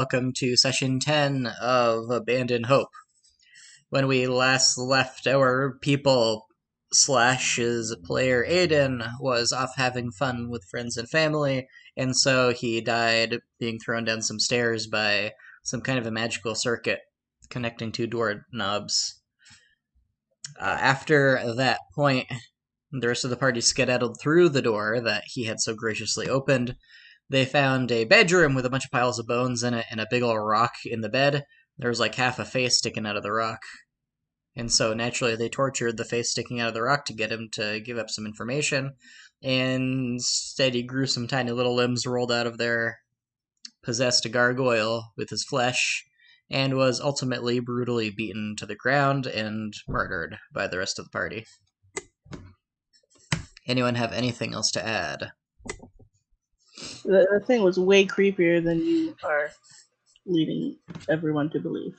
Welcome to session 10 of Abandon Hope. When we last left our people, Slash's player Aiden was off having fun with friends and family, and so he died being thrown down some stairs by some kind of a magical circuit connecting two doorknobs. After that point, the rest of the party skedaddled through the door that he had so graciously opened. They found a bedroom with a bunch of piles of bones in it and a big old rock in the bed. There was like half a face sticking out of the rock. And so naturally they tortured the face sticking out of the rock to get him to give up some information. And instead he grew some tiny little limbs rolled out of there, possessed a gargoyle with his flesh, and was ultimately brutally beaten to the ground and murdered by the rest of the party. Anyone have anything else to add? The thing was way creepier than you are leading everyone to believe.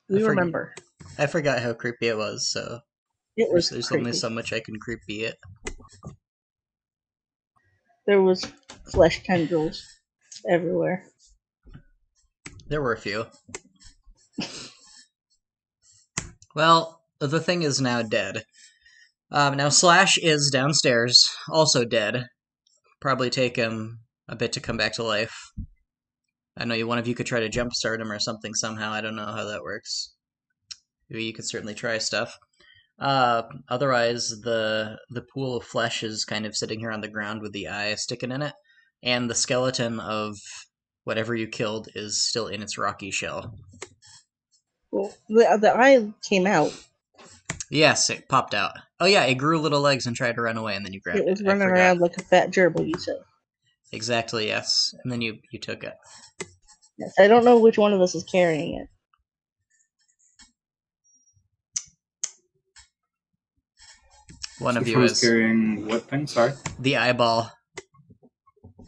We remember. I forgot how creepy it was, so there's creepy. only so much I can creepy it. There was flesh tendrils everywhere. There were a few. Well, the thing is now dead. Now Slash is downstairs, also dead. Probably take him a bit to come back to life. I know one of you could try to jumpstart him or something somehow. I don't know how that works. Maybe you could certainly try stuff. Otherwise, the pool of flesh is kind of sitting here on the ground with the eye sticking in it, and the skeleton of whatever you killed is still in its rocky shell. Well, the eye came out. Yes, it popped out. Oh yeah, it grew little legs and tried to run away, and then you grabbed it. It was running around like a fat gerbil, you said. Exactly, yes. And then you took it. Yes, I don't know which one of us is carrying it. One of you is carrying what thing? Sorry? The eyeball. It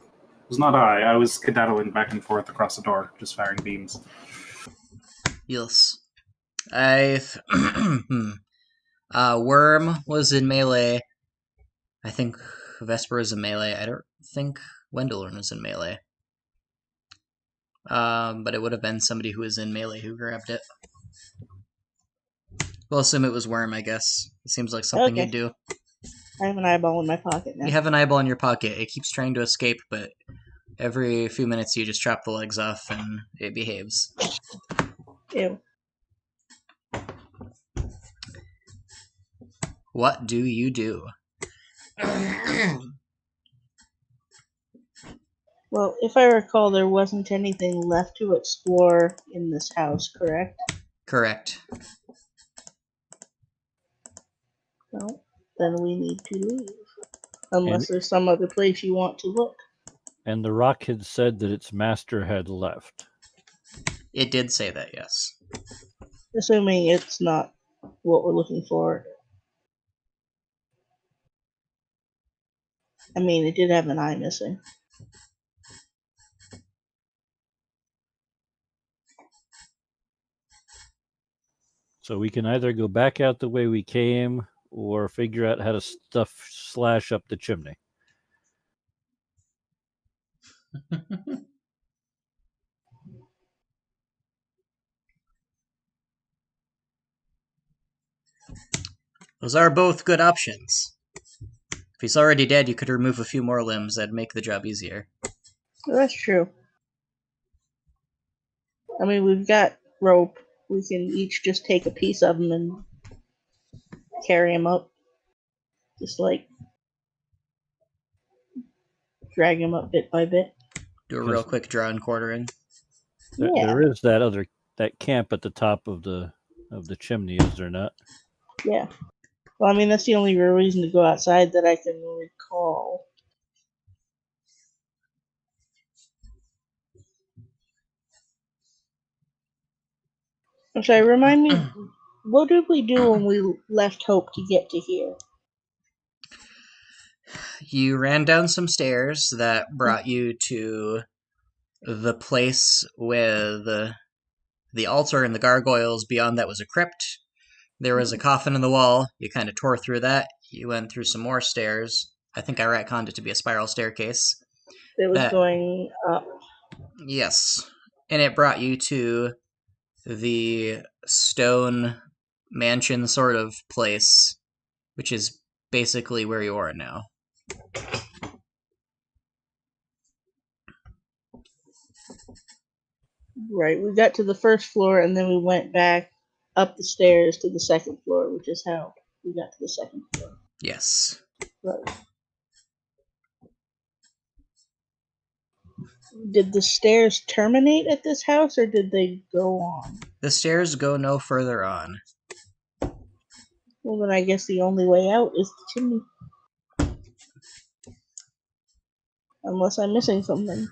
was not I was skedaddling back and forth across the door, just firing beams. Yes. Worm was in melee. I think Vesper was in melee. I don't think Wendelin was in melee. But it would have been somebody who was in melee who grabbed it. We'll assume it was Worm, I guess. It seems like something he'd do. I have an eyeball in my pocket now. You have an eyeball in your pocket. It keeps trying to escape, but every few minutes you just chop the legs off and it behaves. Ew. What do you do? Well, if I recall, there wasn't anything left to explore in this house, correct? Correct. Well, then we need to leave. Unless there's some other place you want to look. And the rock had said that its master had left. It did say that, yes. Assuming it's not what we're looking for. I mean, it did have an eye missing. So we can either go back out the way we came or figure out how to stuff Slash up the chimney. Those are both good options. If he's already dead, you could remove a few more limbs. That'd make the job easier. Well, that's true. I mean, we've got rope. We can each just take a piece of him and carry him up. Just like drag him up bit by bit. Do a real quick draw and quartering. Yeah. There is that camp at the top of the chimney, is there not? Yeah. Well, I mean, that's the only real reason to go outside that I can recall. I'm sorry, remind me, what did we do when we left Hope to get to here? You ran down some stairs that brought you to the place with the altar and the gargoyles. Beyond that was a crypt. There was a coffin in the wall. You kind of tore through that. You went through some more stairs. I think I retconned it to be a spiral staircase. It was going up. Yes. And it brought you to the stone mansion sort of place, which is basically where you are now. Right, we got to the first floor and then we went back up the stairs to the second floor, which is how we got to the second floor. Yes. Right. Did the stairs terminate at this house or did they go on? The stairs go no further on. Well, then I guess the only way out is the chimney. Unless I'm missing something.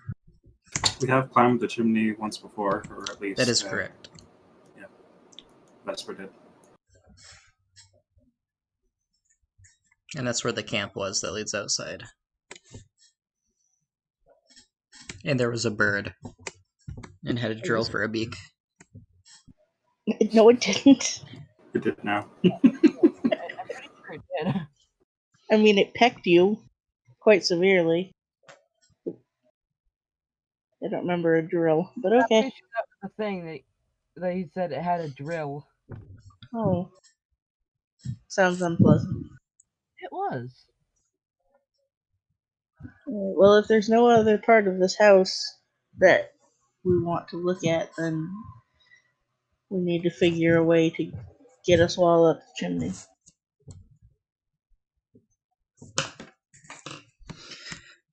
We have climbed the chimney once before, or at least That is correct. Vesper did. And that's where the camp was that leads outside. And there was a bird. And had a drill for a beak. No, it didn't. It did now. I'm pretty sure it did. I mean, it pecked you quite severely. I don't remember a drill, but I'm okay. pretty sure that was the thing that he said it had a drill. Oh. Sounds unpleasant. It was. Well, if there's no other part of this house that we want to look at, then we need to figure a way to get us all up the chimney.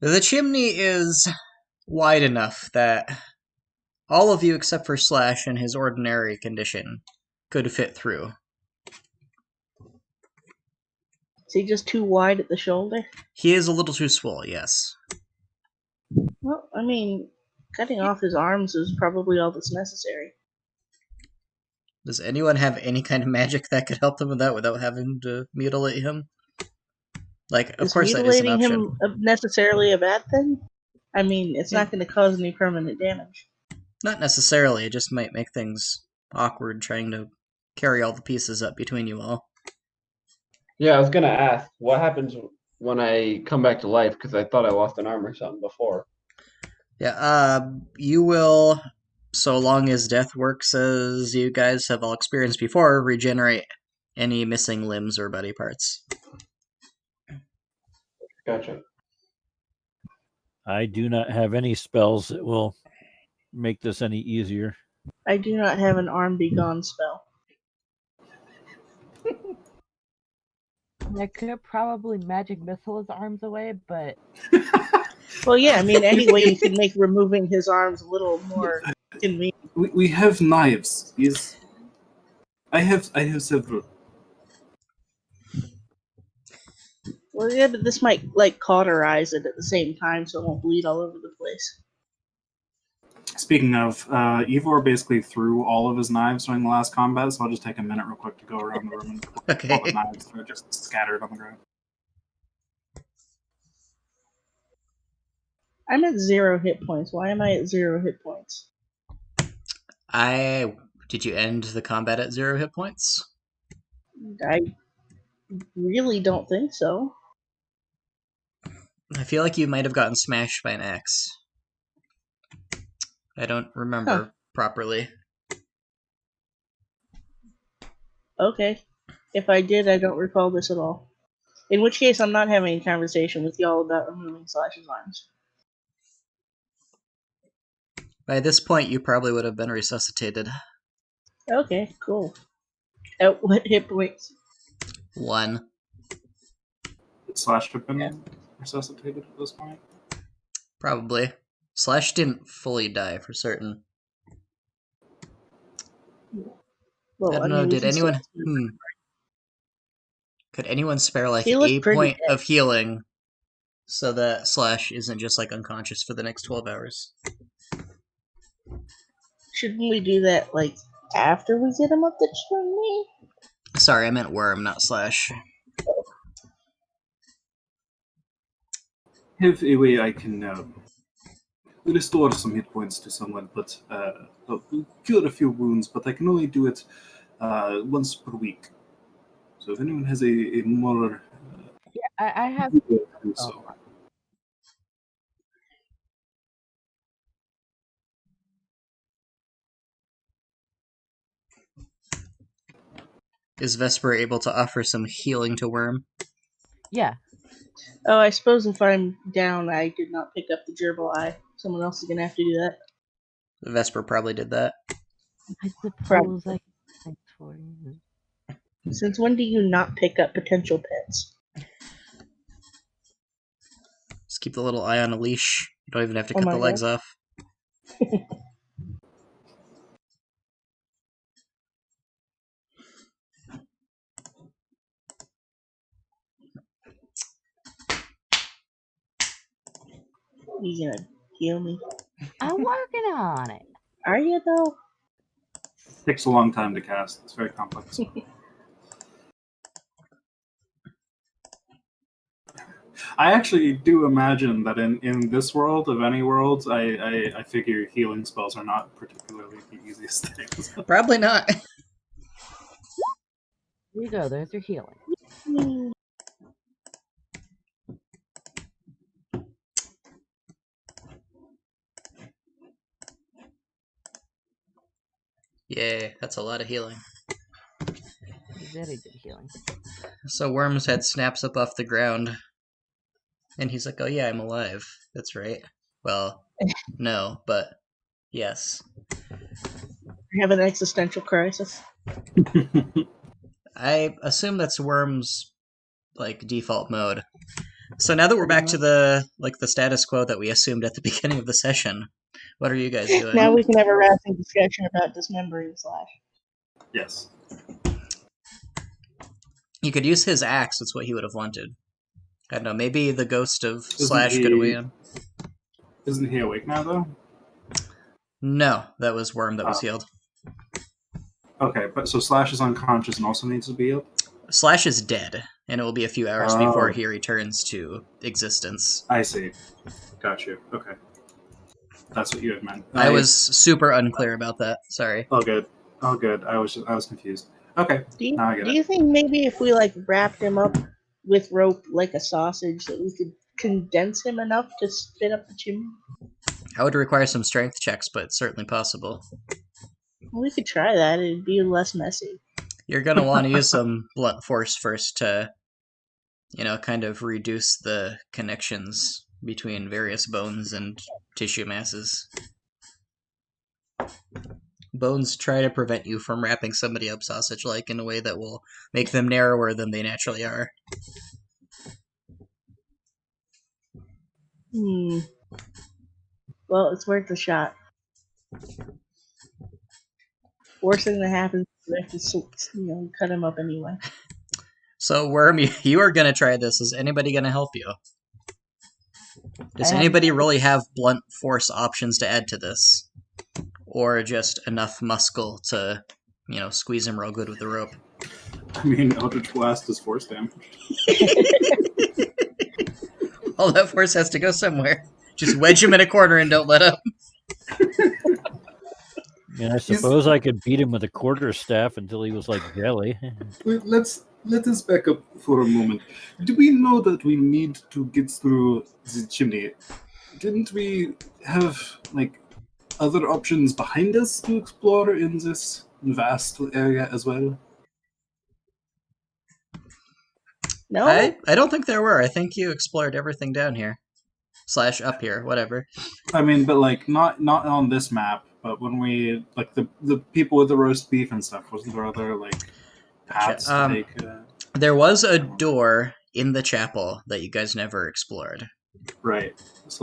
The chimney is wide enough that all of you except for Slash in his ordinary condition could fit through. Is he just too wide at the shoulder? He is a little too swole, yes. Well, I mean, cutting off his arms is probably all that's necessary. Does anyone have any kind of magic that could help them with that without having to mutilate him? Like, of Is course that is an mutilating option. him necessarily a bad thing? I mean, it's not going to cause any permanent damage. Not necessarily, it just might make things awkward trying to carry all the pieces up between you all. Yeah, I was gonna ask, what happens when I come back to life? Because I thought I lost an arm or something before. Yeah, you will, so long as death works as you guys have all experienced before, regenerate any missing limbs or body parts. Gotcha. I do not have any spells that will make this any easier. I do not have an arm be gone spell. I could probably magic missile his arms away, but Well, yeah, I mean, anyway, you can make removing his arms a little more convenient. We have knives. I have several. Well, yeah, but this might, like, cauterize it at the same time so it won't bleed all over the place. Speaking of, Ivor basically threw all of his knives during the last combat, so I'll just take a minute real quick to go around the room and all the Okay. knives are just scattered on the ground. I'm at 0 hit points. Why am I at 0 hit points? Did you end the combat at 0 hit points? I really don't think so. I feel like you might have gotten smashed by an axe. I don't remember properly. Okay. If I did, I don't recall this at all. In which case, I'm not having a conversation with y'all about removing Slash's arms. By this point, you probably would have been resuscitated. Okay, cool. At what hit points? 1. Slash have been resuscitated at this point. Probably. Slash didn't fully die for certain. Well, I don't know, we did can still anyone... see. Could anyone spare like He looked a pretty point dead. of healing so that Slash isn't just like unconscious for the next 12 hours? Shouldn't we do that, like, after we get him up the chimney? Sorry, I meant Worm, not Slash. Have a way I can restore some hit points to someone, but cure a few wounds, but I can only do it once per week. So if anyone has a more I have. do so. Is Vesper able to offer some healing to Worm? Yeah. Oh, I suppose if I'm down, I did not pick up the gerbil eye. Someone else is gonna have to do that. Vesper probably did that. I suppose I can thanks for you. Since when do you not pick up potential pets? Just keep the little eye on a leash. You don't even have to Oh cut my the legs off. You gonna heal me? I'm working on it. Are you though? Takes a long time to cast. It's very complex. I actually do imagine that in this world, of any worlds, I figure healing spells are not particularly the easiest things. Probably not. Here you go. There's your healing. Hmm. Yay, that's a lot of healing. Very good healing. So Worm's head snaps up off the ground. And he's like, oh yeah, I'm alive. That's right. Well, no, but yes. I have an existential crisis. I assume that's Worm's like default mode. So now that we're back to the status quo that we assumed at the beginning of the session, what are you guys doing? Now we can have a rousing discussion about dismembering Slash. Yes. You could use his axe, that's what he would have wanted. I don't know, maybe the ghost of Isn't Slash he- could weigh in. Isn't he awake now, though? No, that was Worm that was Oh. healed. Okay, but so Slash is unconscious and also needs to be healed? Slash is dead, and it will be a few hours Oh. before he returns to existence. I see. Got you. Okay. That's what you had meant. I was super unclear about that. Sorry. Oh, good. Oh, good. I was confused. Okay. Now I get Do it. you think maybe if we wrapped him up with rope like a sausage, that we could condense him enough to spit up the chimney? I would require some strength checks, but it's certainly possible. Well, we could try that. It'd be less messy. You're gonna want to use some blunt force first to, kind of reduce the connections between various bones and tissue masses. Bones try to prevent you from wrapping somebody up sausage-like in a way that will make them narrower than they naturally are. Well, it's worth a shot. Worst thing that happens is we have to, cut him up anyway. So, Worm, you are gonna try this. Is anybody gonna help you? Does anybody really have blunt force options to add to this? Or just enough muscle to, squeeze him real good with the rope? I mean, Eldritch Blast is force damage. All that force has to go somewhere. Just wedge him in a corner and don't let up. And I suppose I could beat him with a quarterstaff until he was like jelly. Let us back up for a moment. Do we know that we need to get through the chimney? Didn't we have other options behind us to explore in this vast area as well? No? I don't think there were. I think you explored everything down here. / up here, whatever. I mean, but not on this map. But when we the people with the roast beef and stuff, wasn't there other paths to take? There was a door in the chapel that you guys never explored. Right. It's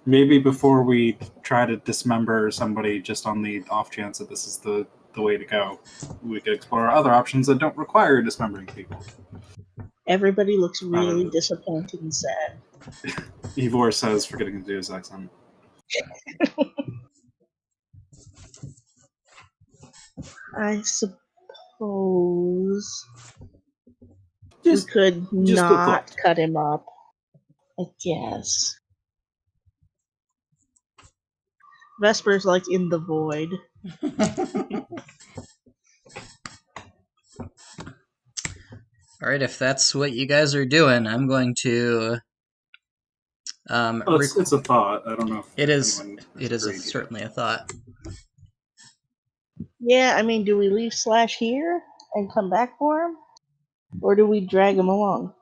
maybe before we try to dismember somebody, just on the off chance that this is the way to go, we could explore other options that don't require dismembering people. Everybody looks really disappointed and sad. Ivor says, forgetting to do his accent. I suppose Just we could just a not thought. cut him up. I guess. Vesper's in the void. Alright, if that's what you guys are doing, I'm going to... it's a thought. I don't know if It is agreed yet. certainly a thought. Yeah, I mean, do we leave Slash here? and come back for him? Or do we drag him along?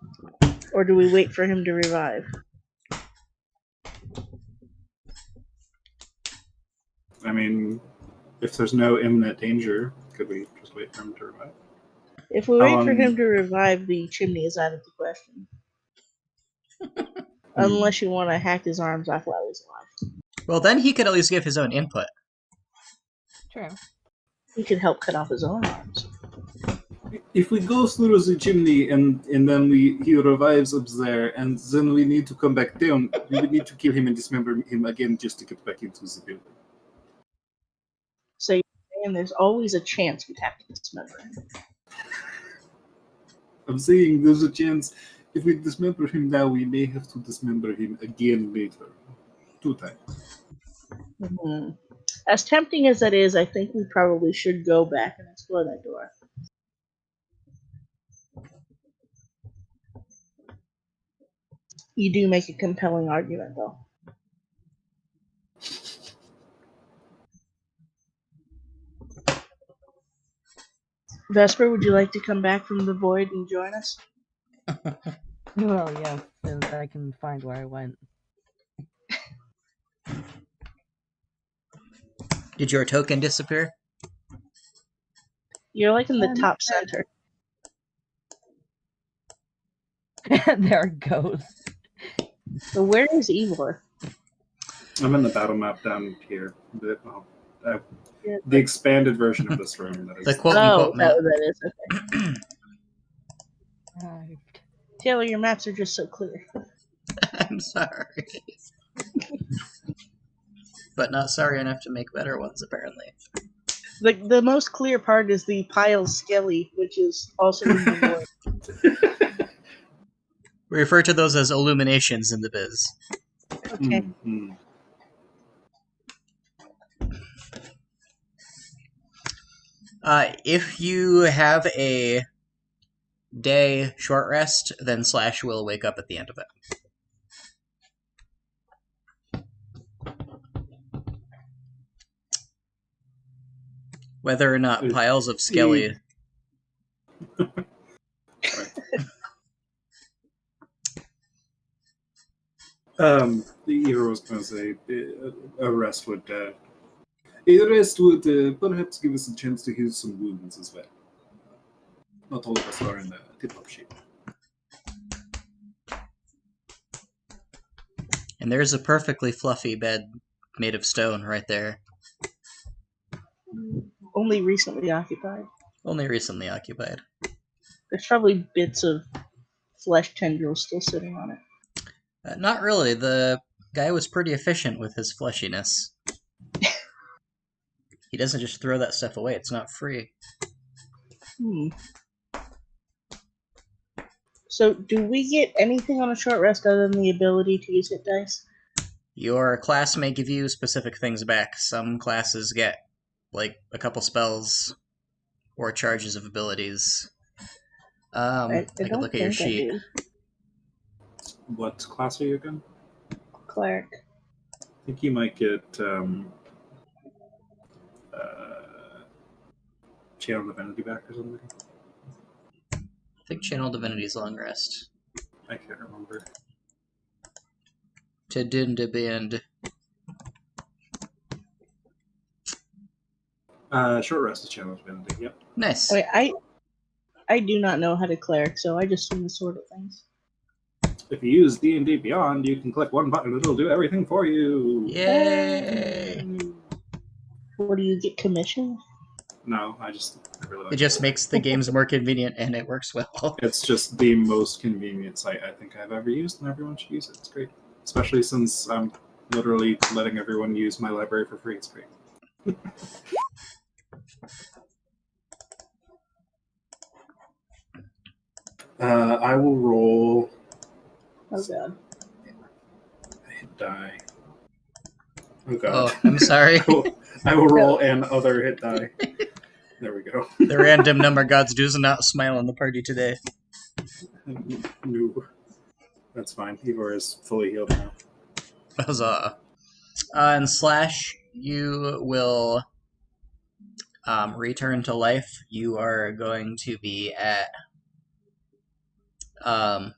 Or do we wait for him to revive? I mean, if there's no imminent danger, could we just wait for him to revive? If we How wait for long- him to revive, the chimney is out of the question. Unless you want to hack his arms off while he's alive. Well, then he could at least give his own input. True. He could help cut off his own arms. If we go through the chimney and then he revives up there, and then we need to come back down, we would need to kill him and dismember him again just to get back into the building. So you're saying there's always a chance we'd have to dismember him. I'm saying there's a chance if we dismember him now, we may have to dismember him again later. 2 times. Mm-hmm. As tempting as that is, I think we probably should go back and explore that door. You do make a compelling argument, though. Vesper, would you like to come back from the void and join us? Well, yes, since I can find where I went. Did your token disappear? You're like in the top center. There it goes. So where is Ivor? I'm in the battle map down here. The expanded version of this room. That is The quote Oh, unquote map. that is okay. Right. Taylor, your maps are just so clear. I'm sorry. But not sorry enough to make better ones, apparently. The most clear part is the pile skelly, which is also in the void. We refer to those as illuminations in the biz. Okay. Mm-hmm. If you have a day short rest, then Slash will wake up at the end of it. Whether or not piles of skelly... The hero was going to say a rest would perhaps give us a chance to heal some wounds as well. Not all of us are in the tip-top shape. And there's a perfectly fluffy bed made of stone right there. Only recently occupied. Only recently occupied. There's probably bits of flesh tendrils still sitting on it. Not really. The guy was pretty efficient with his fleshiness. He doesn't just throw that stuff away. It's not free. So, do we get anything on a short rest other than the ability to use hit dice? Your class may give you specific things back. Some classes get, like, a couple spells or charges of abilities. I could look at your sheet. What class are you again? Cleric. I think you might get Channel Divinity back or something. I think Channel Divinity's long rest. I can't remember. To din to bend. Short rest is Channel Divinity, yep. Nice. Wait, I do not know how to cleric, so I just swing the sword at things. If you use D&D Beyond, you can click one button and it'll do everything for you. Yay! What do you get, commission? No, I really like It just makes the games more convenient and it works well. It's just the most convenient site I think I've ever used, and everyone should use it. It's great. Especially since I'm literally letting everyone use my library for free. It's great. I will roll... Oh god. Hit die. Oh god. Oh, I'm sorry. I will roll an other hit die. There we go. The random number gods does not smile on the party today. No. That's fine. Igor is fully healed now. Huzzah. And Slash, you will return to life, you are going to be at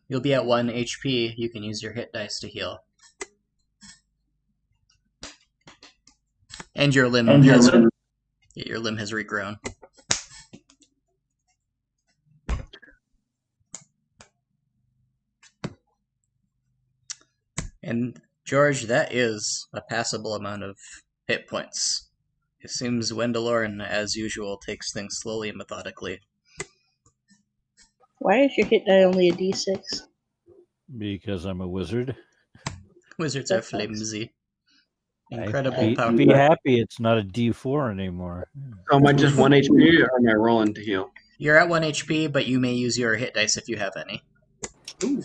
you'll be at 1 HP. You can use your hit dice to heal. And your limb has regrown. And George, that is a passable amount of hit points. It seems Wendelorn, as usual, takes things slowly and methodically. Why is your hit die only a d6? Because I'm a wizard. Wizards That are sucks. flimsy. Incredible Be power. happy it's not a D4 anymore. So am I just 1 HP or am I rolling to heal? You're at 1 HP, but you may use your hit dice if you have any. Ooh.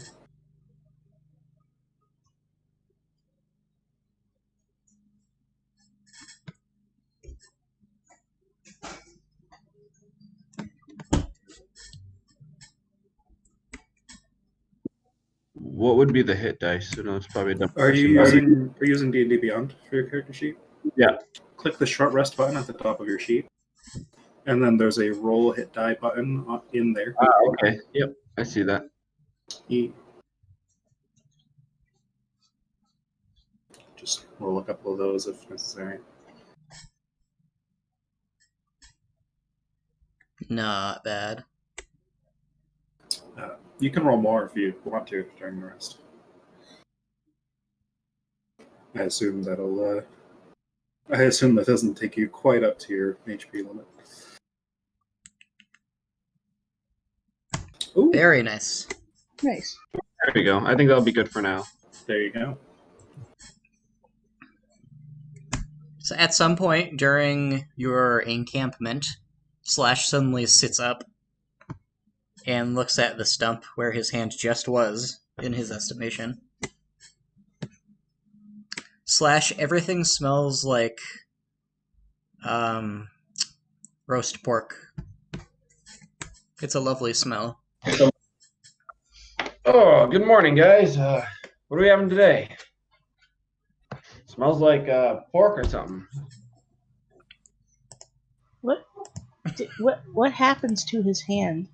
What would be the hit dice? No, it's probably a dumb Are you question. using D&D Beyond for your character sheet? Yeah. Click the short rest button at the top of your sheet, and then there's a roll hit die button in there. Okay. Yep. I see that. Just roll a couple of those if necessary. Not bad. You can roll more if you want to during the rest. I assume that doesn't take you quite up to your HP limit. Ooh, Very nice. Nice. There we go. I think that'll be good for now. there you go. So at some point during your encampment, Slash suddenly sits up and looks at the stump where his hand just was, in his estimation. Slash, everything smells like roast pork. It's a lovely smell. Oh, good morning, guys. What are we having today? Smells like pork or something. What happens to his hand?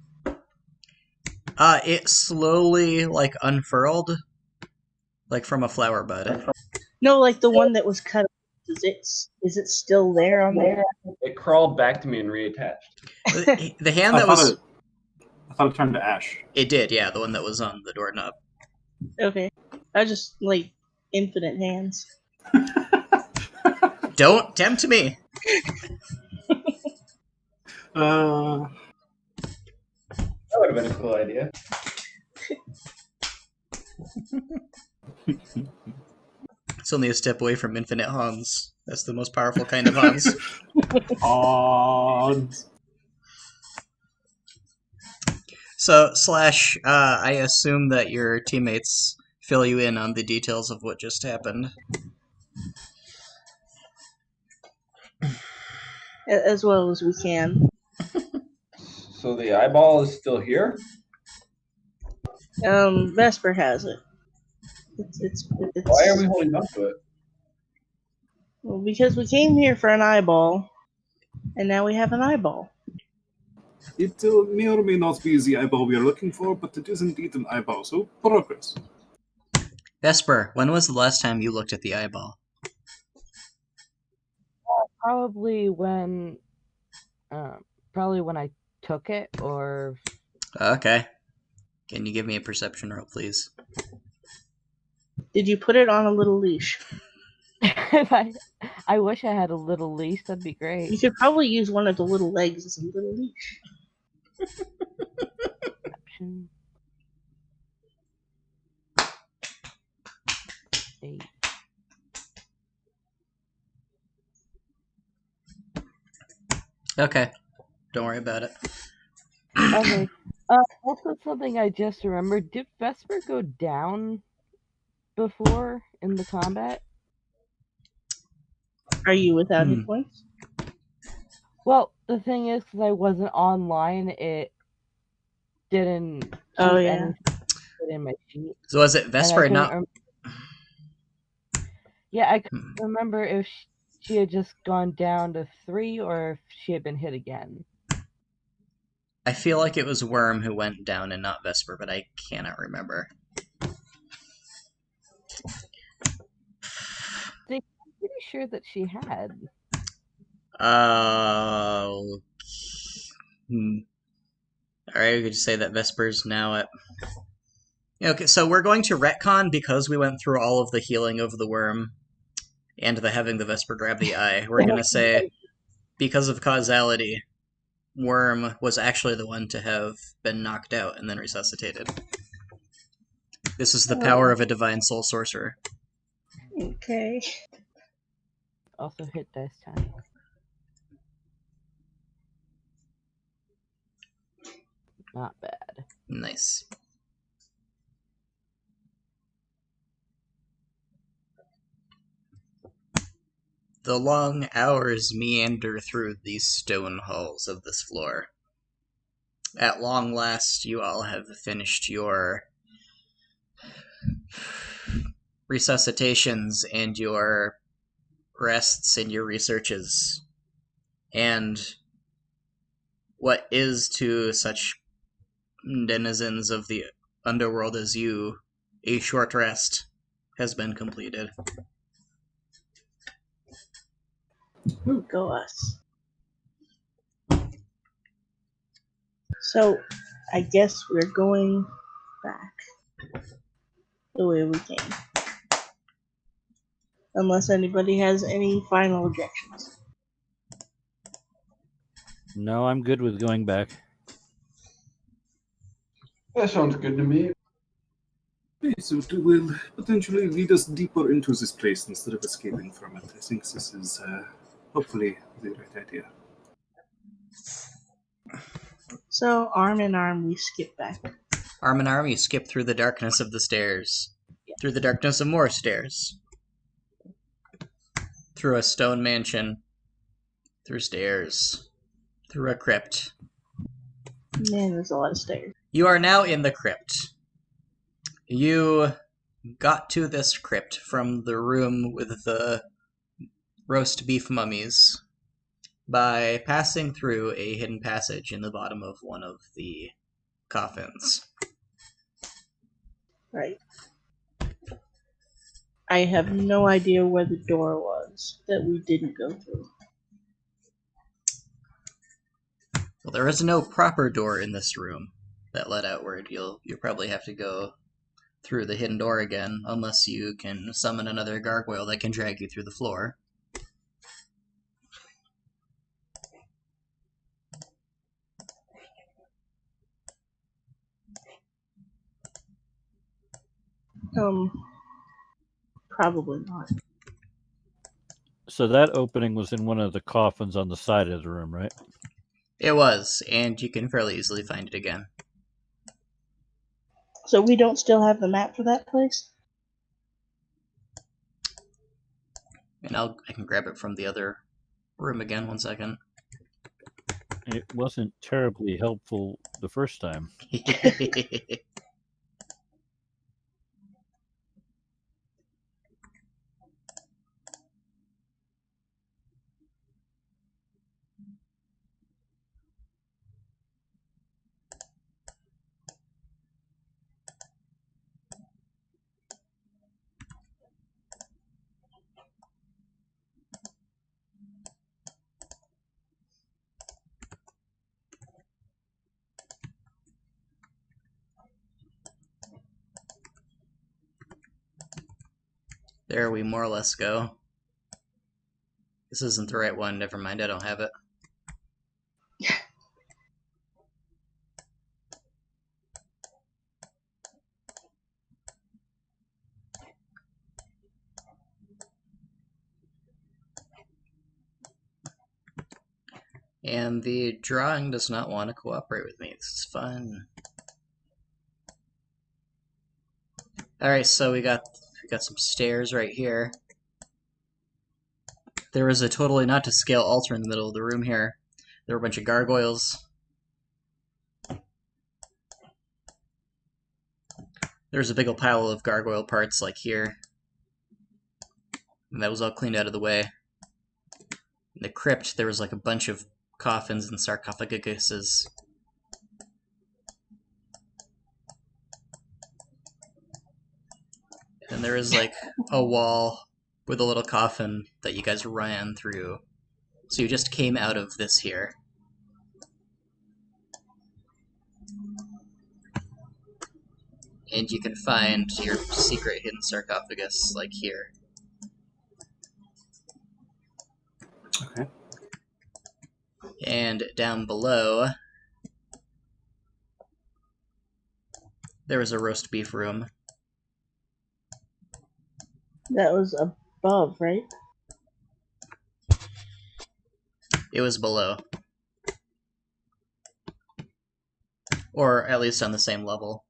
It slowly, unfurled, like from a flower bud. No, like the one that was cut. Is it still there on there? It crawled back to me and reattached. The hand that was... I thought it turned to ash. It did, yeah, the one that was on the doorknob. Okay. I just, infinite hands. Don't tempt me! That would have been a cool idea. It's only a step away from infinite Hans. That's the most powerful kind of Hans. So, Slash, I assume that your teammates fill you in on the details of what just happened. As well as we can. So the eyeball is still here? Vesper has it. It's Why are we holding on to it? Well, because we came here for an eyeball, and now we have an eyeball. It may or may not be the eyeball we are looking for, but it is indeed an eyeball, so progress. Vesper, when was the last time you looked at the eyeball? Probably when I took it, or... Okay. Can you give me a perception roll, please? Did you put it on a little leash? I wish I had a little leash, that'd be You great. could probably use one of the little legs as a little leash. Perception. 8. Okay. Don't worry about it. Okay. Also something I just remembered. Did Vesper go down before in the combat? Are you without hit points? Well, the thing is, because I wasn't online, it didn't Oh, keep yeah. anything in my sheet. So was it And I Vesper couldn't not... Yeah, I couldn't remember if she had just gone down to 3 or if she had been hit again. I feel like it was Worm who went down and not Vesper, but I cannot remember. I'm pretty sure that she had. Alright, we could just say that Vesper's now at... Okay, so we're going to retcon because we went through all of the healing of the Worm and the having the Vesper grab the eye. We're going to say, because of causality, Worm was actually the one to have been knocked out and then resuscitated. This is the power of a divine soul sorcerer. Okay. Also hit dice time. Not bad. Nice. The long hours meander through these stone halls of this floor. At long last, you all have finished your resuscitations and your rests and your researches. And what is to such denizens of the underworld as you, a short rest has been completed. Go us. So, I guess we're going back the way we came. Unless anybody has any final objections. No, I'm good with going back. That sounds good to me. Okay, so it will potentially lead us deeper into this place instead of escaping from it. I think this is hopefully the right idea. So, arm in arm, we skip back. Arm in arm, you skip through the darkness of the stairs. Through the darkness of more stairs. Through a stone mansion. Through stairs. Through a crypt. Man, there's a lot of stairs. You are now in the crypt. You got to this crypt from the room with the roast beef mummies by passing through a hidden passage in the bottom of one of the coffins. Right. I have no idea where the door was that we didn't go through. Well, there is no proper door in this room that led outward. You'll probably have to go through the hidden door again, unless you can summon another gargoyle that can drag you through the floor. Probably not. So that opening was in one of the coffins on the side of the room, right? It was, and you can fairly easily find it again. So we don't still have the map for that place? And I can grab it from the other room again, 1 second. It wasn't terribly helpful the first time. There we more or less go. This isn't the right one. Never mind, I don't have it. And the drawing does not want to cooperate with me. This is fun. Alright, so we got some stairs right here. There was a totally not to scale altar in the middle of the room here. There were a bunch of gargoyles. There's a big old pile of gargoyle parts like here. And that was all cleaned out of the way. In the crypt, there was like a bunch of coffins and sarcophaguses. And there is like a wall with a little coffin that you guys ran through. So you just came out of this here. And you can find your secret hidden sarcophagus, like here. Okay. And down below, there was a roast beef room. That was above, right? It was below. Or at least on the same level.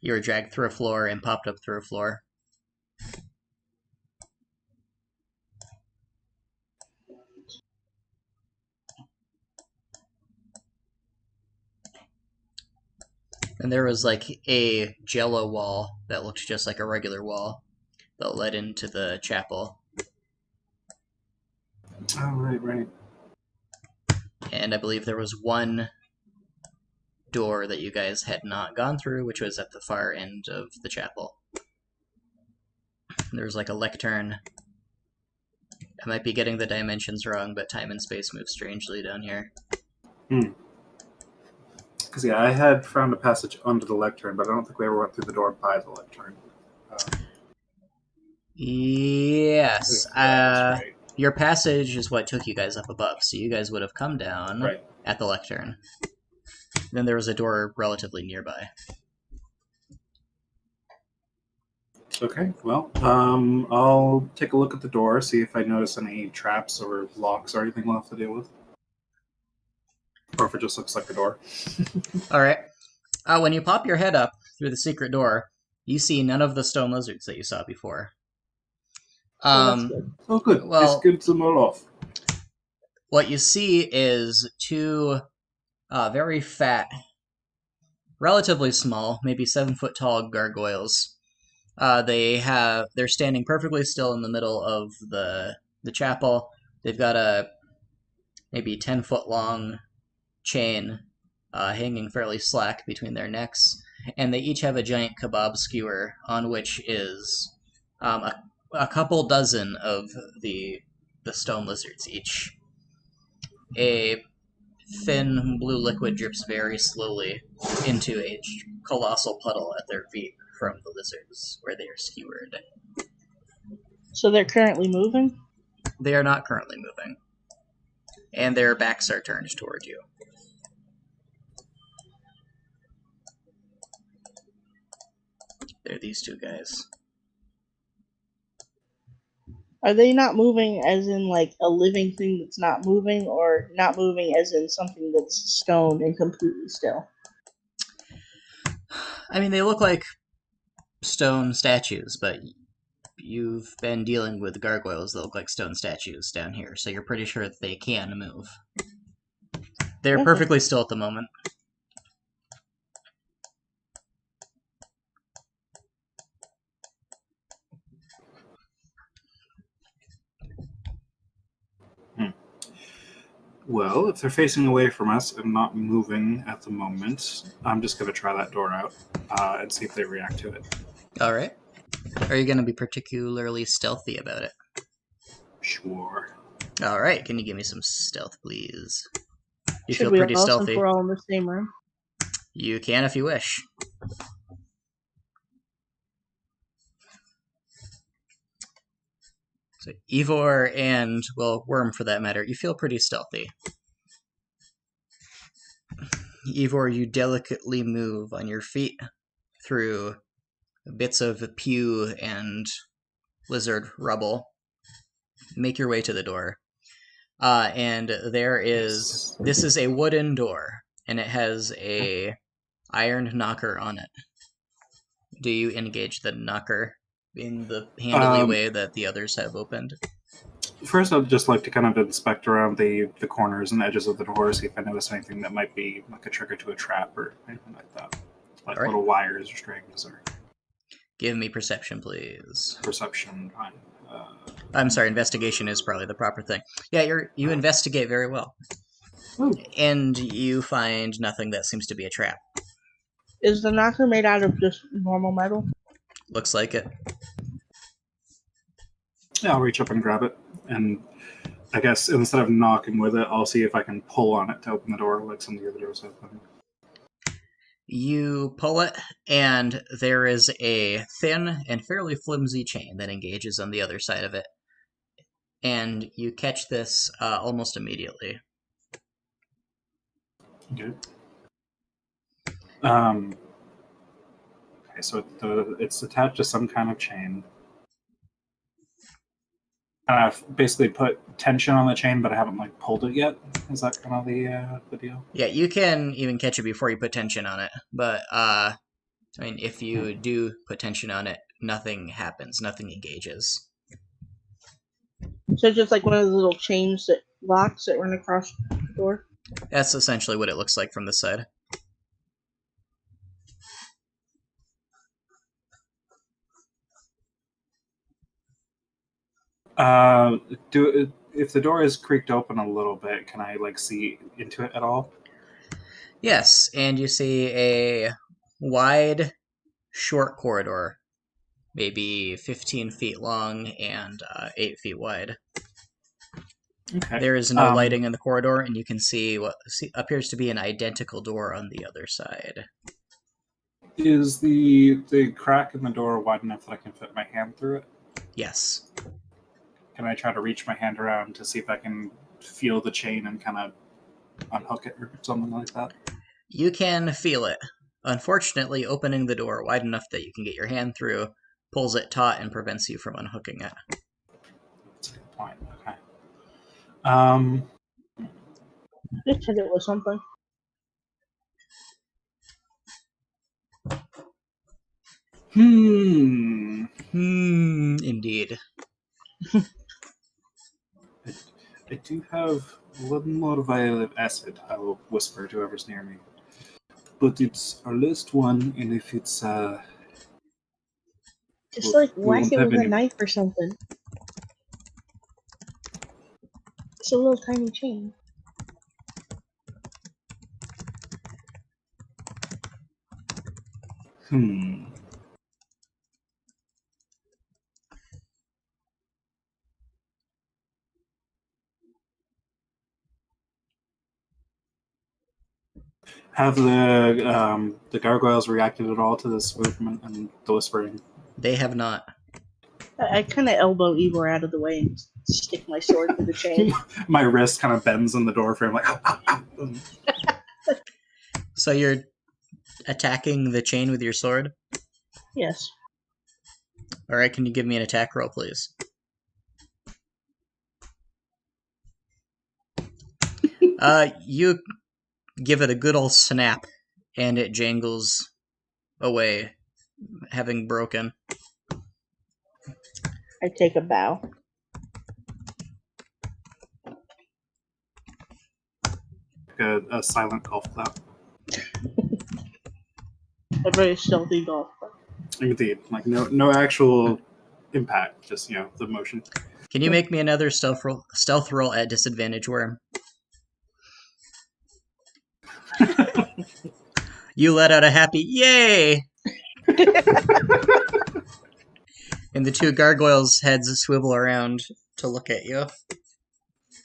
You were dragged through a floor and popped up through a floor. And there was like a jello wall that looked just like a regular wall that led into the chapel. Oh, right. And I believe there was one door that you guys had not gone through, which was at the far end of the chapel. There was like a lectern. I might be getting the dimensions wrong, but time and space move strangely down here. Because, yeah, I had found a passage under the lectern, but I don't think we ever went through the door by the lectern. Yes. That's right. Your passage is what took you guys up above, so you guys would have come down at the lectern. Then there was a door relatively nearby. Okay, well, I'll take a look at the door, see if I notice any traps or locks or anything we'll have to deal with. Or if it just looks like a door. Alright. When you pop your head up through the secret door, you see none of the stone lizards that you saw before. That's good. Oh, good. Well, Let's get them all off. What you see is two very fat, relatively small, maybe 7-foot tall gargoyles. They're standing perfectly still in the middle of the chapel. They've got a maybe 10-foot long chain hanging fairly slack between their necks, and they each have a giant kebab skewer on which is a couple dozen of the stone lizards each. A thin blue liquid drips very slowly into a colossal puddle at their feet from the lizards where they are skewered. So they're currently moving? They are not currently moving, and their backs are turned toward you. They're these two guys. Are they not moving as in like a living thing that's not moving, or not moving as in something that's stone and completely still? I mean, they look like stone statues, but you've been dealing with gargoyles that look like stone statues down here, so you're pretty sure that they can move. They're Okay. perfectly still at the moment. Well, if they're facing away from us and not moving at the moment, I'm just going to try that door out and see if they react to it. Alright. Are you going to be particularly stealthy about it? Sure. Alright, can you give me some stealth, please? You Should feel we pretty all, stealthy. since we're all in the same room? You can if you wish. So Ivor and, well, Worm for that matter, you feel pretty stealthy. Ivor, you delicately move on your feet through bits of pew and lizard rubble. Make your way to the door. And this is a wooden door, and it has a iron knocker on it. Do you engage the knocker in the handily way that the others have opened? First, I'd just like to kind of inspect around the corners and edges of the door, see if I notice anything that might be like a trigger to a trap or anything like that. Like All right. little wires or strings or... Give me perception, please. Perception. I'm sorry, investigation is probably the proper thing. Yeah, you investigate very well. Ooh. And you find nothing that seems to be a trap. Is the knocker made out of just normal metal? Looks like it. Yeah, I'll reach up and grab it, and I guess instead of knocking with it, I'll see if I can pull on it to open the door like some of the other doors open. You pull it, and there is a thin and fairly flimsy chain that engages on the other side of it. And you catch this almost immediately. Okay. Okay, so it's attached to some kind of chain. And I've basically put tension on the chain, but I haven't like pulled it yet. Is that kind of the deal? Yeah, you can even catch it before you put tension on it. But I mean, if you do put tension on it, nothing happens. Nothing engages. So just like one of those little chains that locks that run across the door? That's essentially what it looks like from this side. If the door is creaked open a little bit, can I like see into it at all? Yes, and you see a wide, short corridor, maybe 15 feet long and 8 feet wide. Okay. There is no lighting in the corridor, and you can see what appears to be an identical door on the other side. Is the crack in the door wide enough that I can fit my hand through it? Yes. Can I try to reach my hand around to see if I can feel the chain and kind of unhook it or something like that? You can feel it. Unfortunately, opening the door wide enough that you can get your hand through pulls it taut and prevents you from unhooking it. That's a good point. Okay. Just said it was something. Indeed. I do have one more vial of acid, I will whisper to whoever's near me. But it's our last one, and if it's Just like we whack won't it have with a any- knife or something. It's a little tiny chain. Have the gargoyles reacted at all to this movement and the whispering? They have not. I kind of elbow Ivor out of the way and stick my sword through the chain. My wrist kind of bends in the door frame, like. So you're attacking the chain with your sword? Yes. Alright, can you give me an attack roll, please? You give it a good old snap, and it jangles away, having broken. I take a bow. A silent golf clap. A very stealthy golf club. Indeed, like no actual impact, just the motion. Can you make me another stealth roll at disadvantage, Worm? You let out a happy yay! And the two gargoyles' heads swivel around to look at you.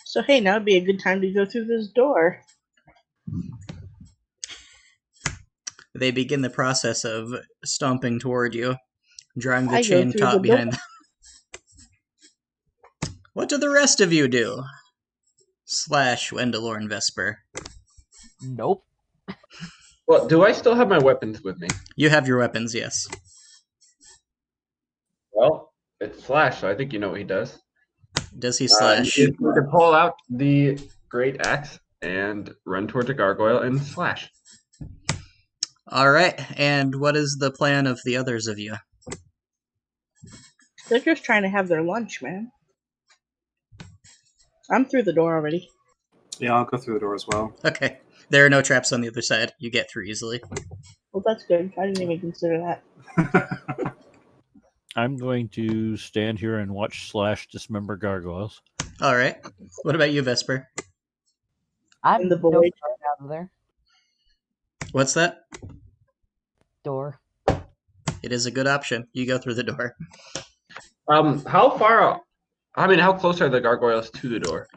So hey, now would be a good time to go through this door. They begin the process of stomping toward you, drawing the I go chain through taut the behind door. them. What do the rest of you do? Slash Wendell and Vesper. Nope. Well, do I still have my weapons with me? You have your weapons, yes. Well, it's Slash, so I think you know what he does. Does he slash? He is going to pull out the great axe and run towards the gargoyle and slash. Alright, and what is the plan of the others of you? They're just trying to have their lunch, man. I'm through the door already. Yeah, I'll go through the door as well. Okay. There are no traps on the other side. You get through easily. Well, that's good. I didn't even consider that. I'm going to stand here and watch Slash dismember gargoyles. All right. What about you, Vesper? I'm In the no void. out of there. What's that? Door. It is a good option. You go through the door. How far? I mean, how close are the gargoyles to the door?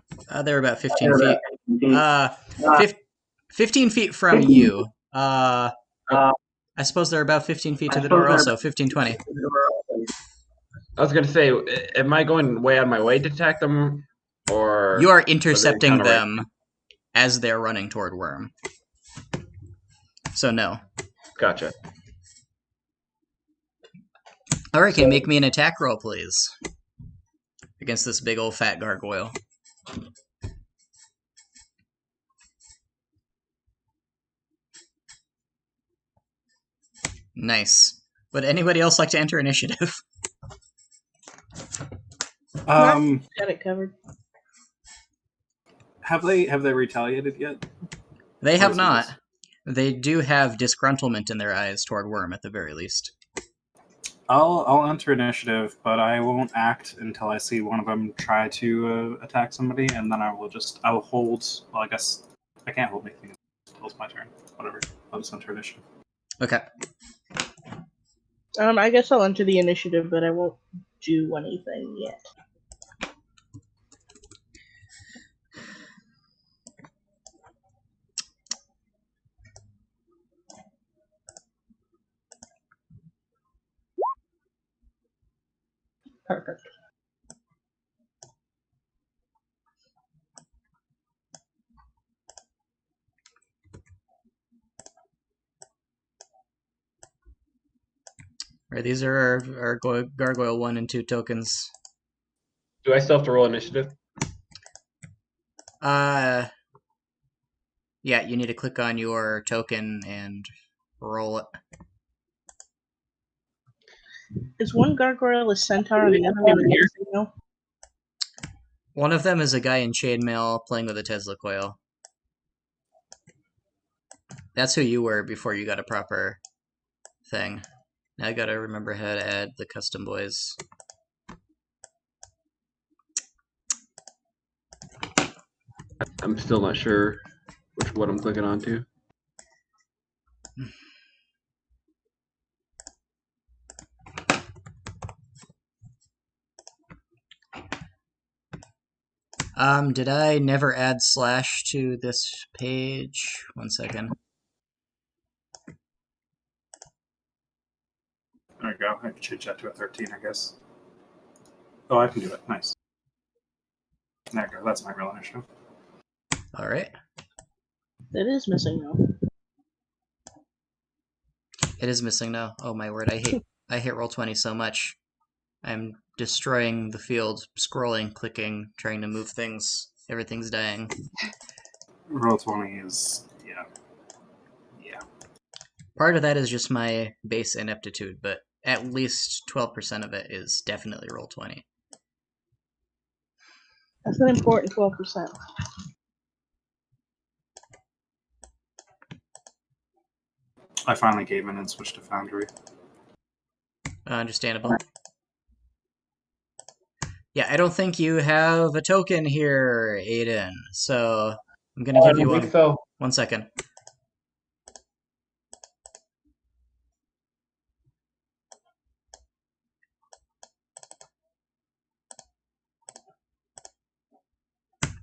They're about 15 feet. 15 feet from you. I suppose they're about 15 feet to the door also. 15, 20. I was gonna say, am I going way out of my way to attack them, or You are are they intercepting kinda right- them as they're running toward Worm. So no. Gotcha. All right, can you make me an attack roll, please? Against this big old fat gargoyle. Nice. Would anybody else like to enter initiative? Um, Got it covered. have they retaliated yet? They Or have is it not. just- They do have disgruntlement in their eyes toward Worm at the very least. I'll enter initiative, but I won't act until I see one of them try to attack somebody, and then I'll hold. Well, I guess I can't hold anything until it's my turn. Whatever. I'll just enter initiative. Okay. I guess I'll enter the initiative, but I won't do anything yet. Perfect. All right, these are our gargoyle 1 and 2 tokens. Do I still have to roll initiative? Yeah, you need to click on your token and roll it. Is one gargoyle a centaur and the other one a casino? One of them is a guy in chainmail playing with a Tesla coil. That's who you were before you got a proper thing. Now I gotta remember how to add the custom boys. I'm still not sure what I'm clicking on to. Did I never add slash to this page? One second. There we go. I can change that to a 13, I guess. Oh, I can do it. Nice. There we go. That's my real initiative. All right. It is missing though. It is missing now. Oh my word! I hate Roll20 so much. I'm destroying the field, scrolling, clicking, trying to move things. Everything's dying. Roll20 is yeah. Part of that is just my base ineptitude, but at least 12% of it is definitely Roll20. That's an important 12%. I finally gave in and switched to Foundry. Understandable. Yeah, I don't think you have a token here, Aiden. So I'm gonna give you I one. think so. 1 second.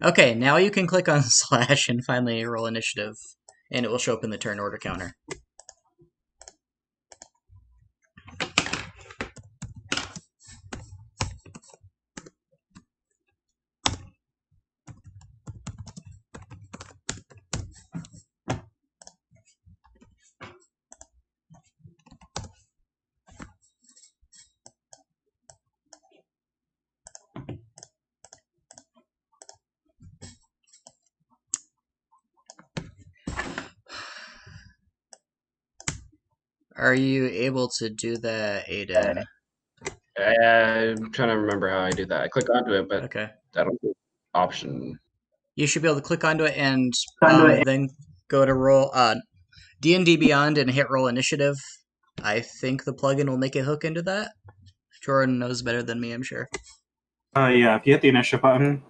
Okay, now you can click on slash and finally roll initiative, and it will show up in the turn order counter. Are you able to do that, Aiden? I'm trying to remember how I do that. I click onto it, but Okay. I don't do option. You should be able to click onto it and then go to roll D&D Beyond and hit roll initiative. I think the plugin will make it hook into that. Jordan knows better than me, I'm sure. Yeah, if you hit the initiative button,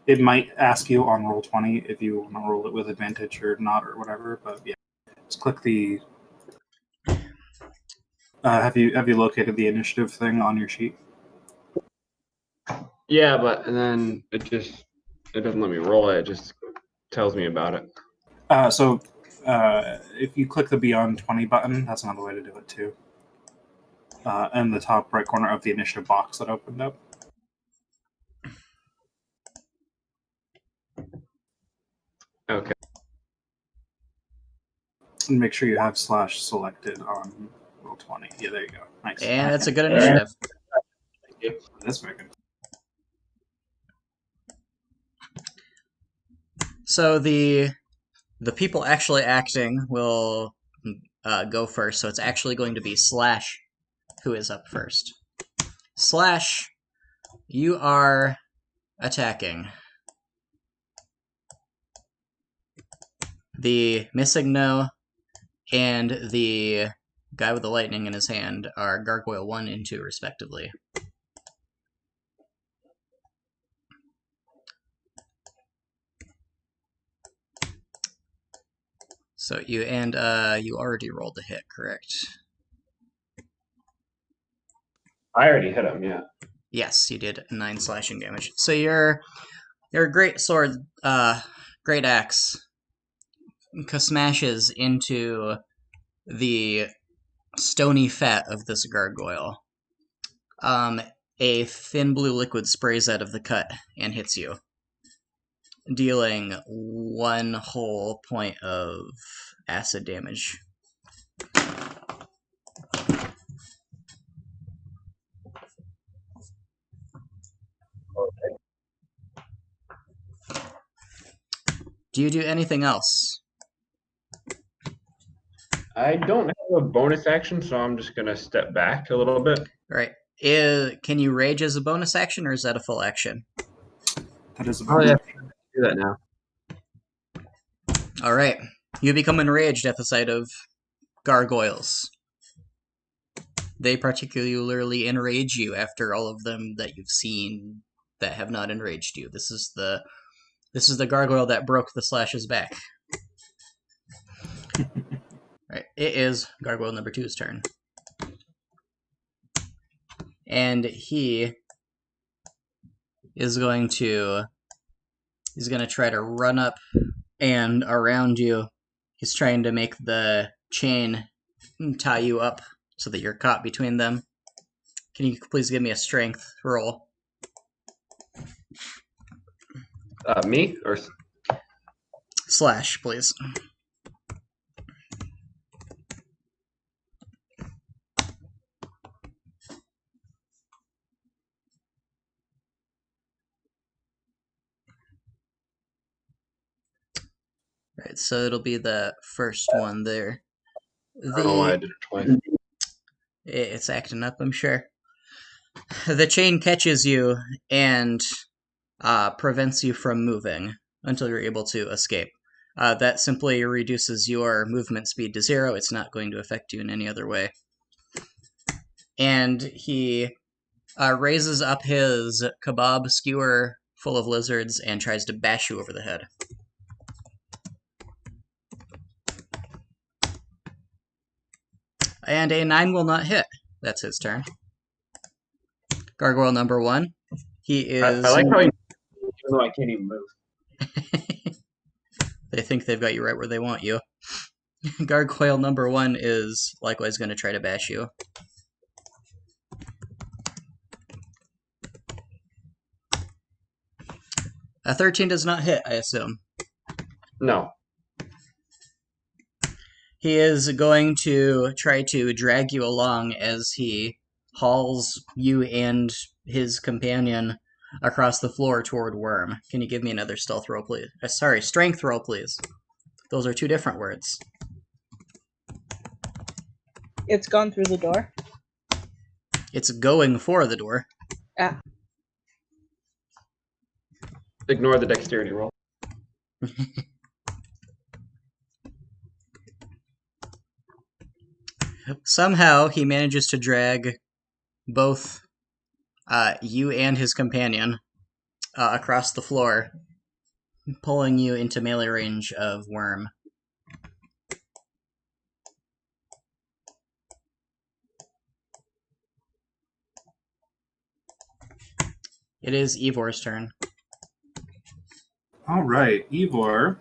it might ask you on roll 20 if you want to roll it with advantage or not or whatever. But yeah, just click the. Have you located the initiative thing on your sheet? Yeah, but and then it doesn't let me roll it. It just tells me about it. So if you click the Beyond 20 button, that's another way to do it too. In the top right corner of the initiative box that opened up. Okay. And make sure you have / selected on roll 20. Yeah, there you go. Nice. And that's a good initiative. That's very good. So the people actually acting will go first. So it's actually going to be Slash who is up first. Slash, you are attacking. The Missigno and the guy with the lightning in his hand are Gargoyle 1 and 2, respectively. So you already rolled a hit, correct? I already hit him. Yeah. Yes, you did 9 slashing damage. So your great sword, great axe, smashes into the stony fat of this gargoyle. A thin blue liquid sprays out of the cut and hits you, dealing 1 whole point of acid damage. Do you do anything else? I don't have a bonus action, so I'm just gonna step back a little bit. All right. Can you rage as a bonus action, or is that a full action? That is Oh yeah, do that now. All right. You become enraged at the sight of gargoyles. They particularly enrage you after all of them that you've seen that have not enraged you. This is the gargoyle that broke the Slash's back. Right. It is gargoyle number 2's turn. And he is going to try to run up and around you. He's trying to make the chain tie you up so that you're caught between them. Can you please give me a strength roll? Me or Slash, please. Right, so it'll be the first one there. I don't know why I did it twice. It's acting up, I'm sure. The chain catches you and prevents you from moving until you're able to escape. That simply reduces your movement speed to 0. It's not going to affect you in any other way. And he raises up his kebab skewer full of lizards and tries to bash you over the head. And a 9 will not hit. That's his turn. Gargoyle number 1. He is. I like how even though I can't even move. They think they've got you right where they want you. Gargoyle number 1 is likewise going to try to bash you. A 13 does not hit, I assume. No. He is going to try to drag you along as he hauls you and his companion across the floor toward Worm. Can you give me another stealth roll, please? Strength roll, please. Those are 2 different words. It's gone through the door. It's going for the door. Ah. Ignore the dexterity roll. Somehow he manages to drag both you and his companion across the floor, pulling you into melee range of Worm. It is Evor's turn. All right, Ivor.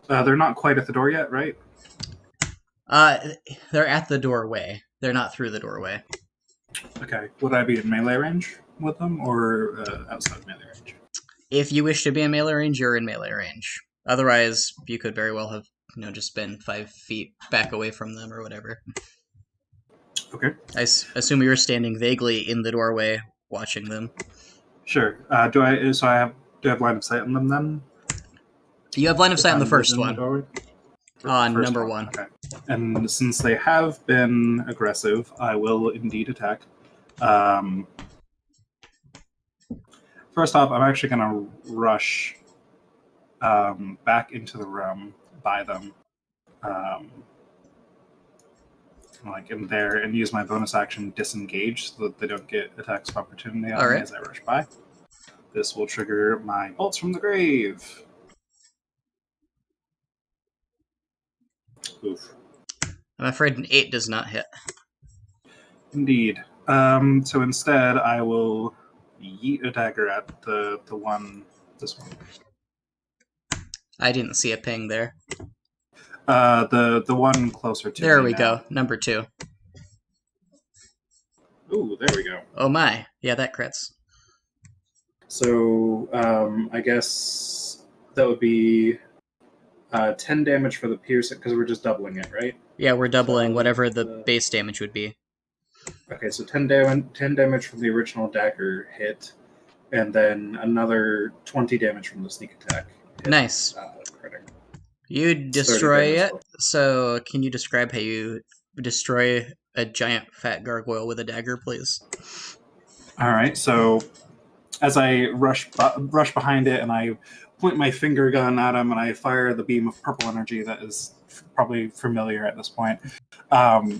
They're not quite at the door yet, right? They're at the doorway. They're not through the doorway. Okay. Would I be in melee range with them or outside melee range? If you wish to be in melee range, you're in melee range. Otherwise, you could very well have, just been 5 feet back away from them or whatever. Okay. I assume you were standing vaguely in the doorway, watching them. Sure. Do I have line of sight on them then? You have line of sight on the I'm first within the one. doorway? On First number one. Okay. And since they have been aggressive, I will indeed attack. First off, I'm actually going to rush back into the room by them, like in there, and use my bonus action disengage so that they don't get attacks of opportunity on me as I rush by. This will trigger my bolts from the grave. Oof. I'm afraid an 8 does not hit. Indeed. So instead, I will yeet a dagger at the one, this one. I didn't see a ping there. The one closer to There me we now. go. Number 2. Ooh, there we go. Oh my. Yeah, that crits. So I guess that would be 10 damage for the piercing, because we're just doubling it, right? Yeah, we're doubling So, whatever the base damage would be. Okay, so 10 damage from the original dagger hit, and then another 20 damage from the sneak attack hit. Nice. Critting. You destroy it. total. So, can you describe how you destroy a giant fat gargoyle with a dagger, please? All right, so as I rush behind it and I point my finger gun at him and I fire the beam of purple energy that is probably familiar at this point,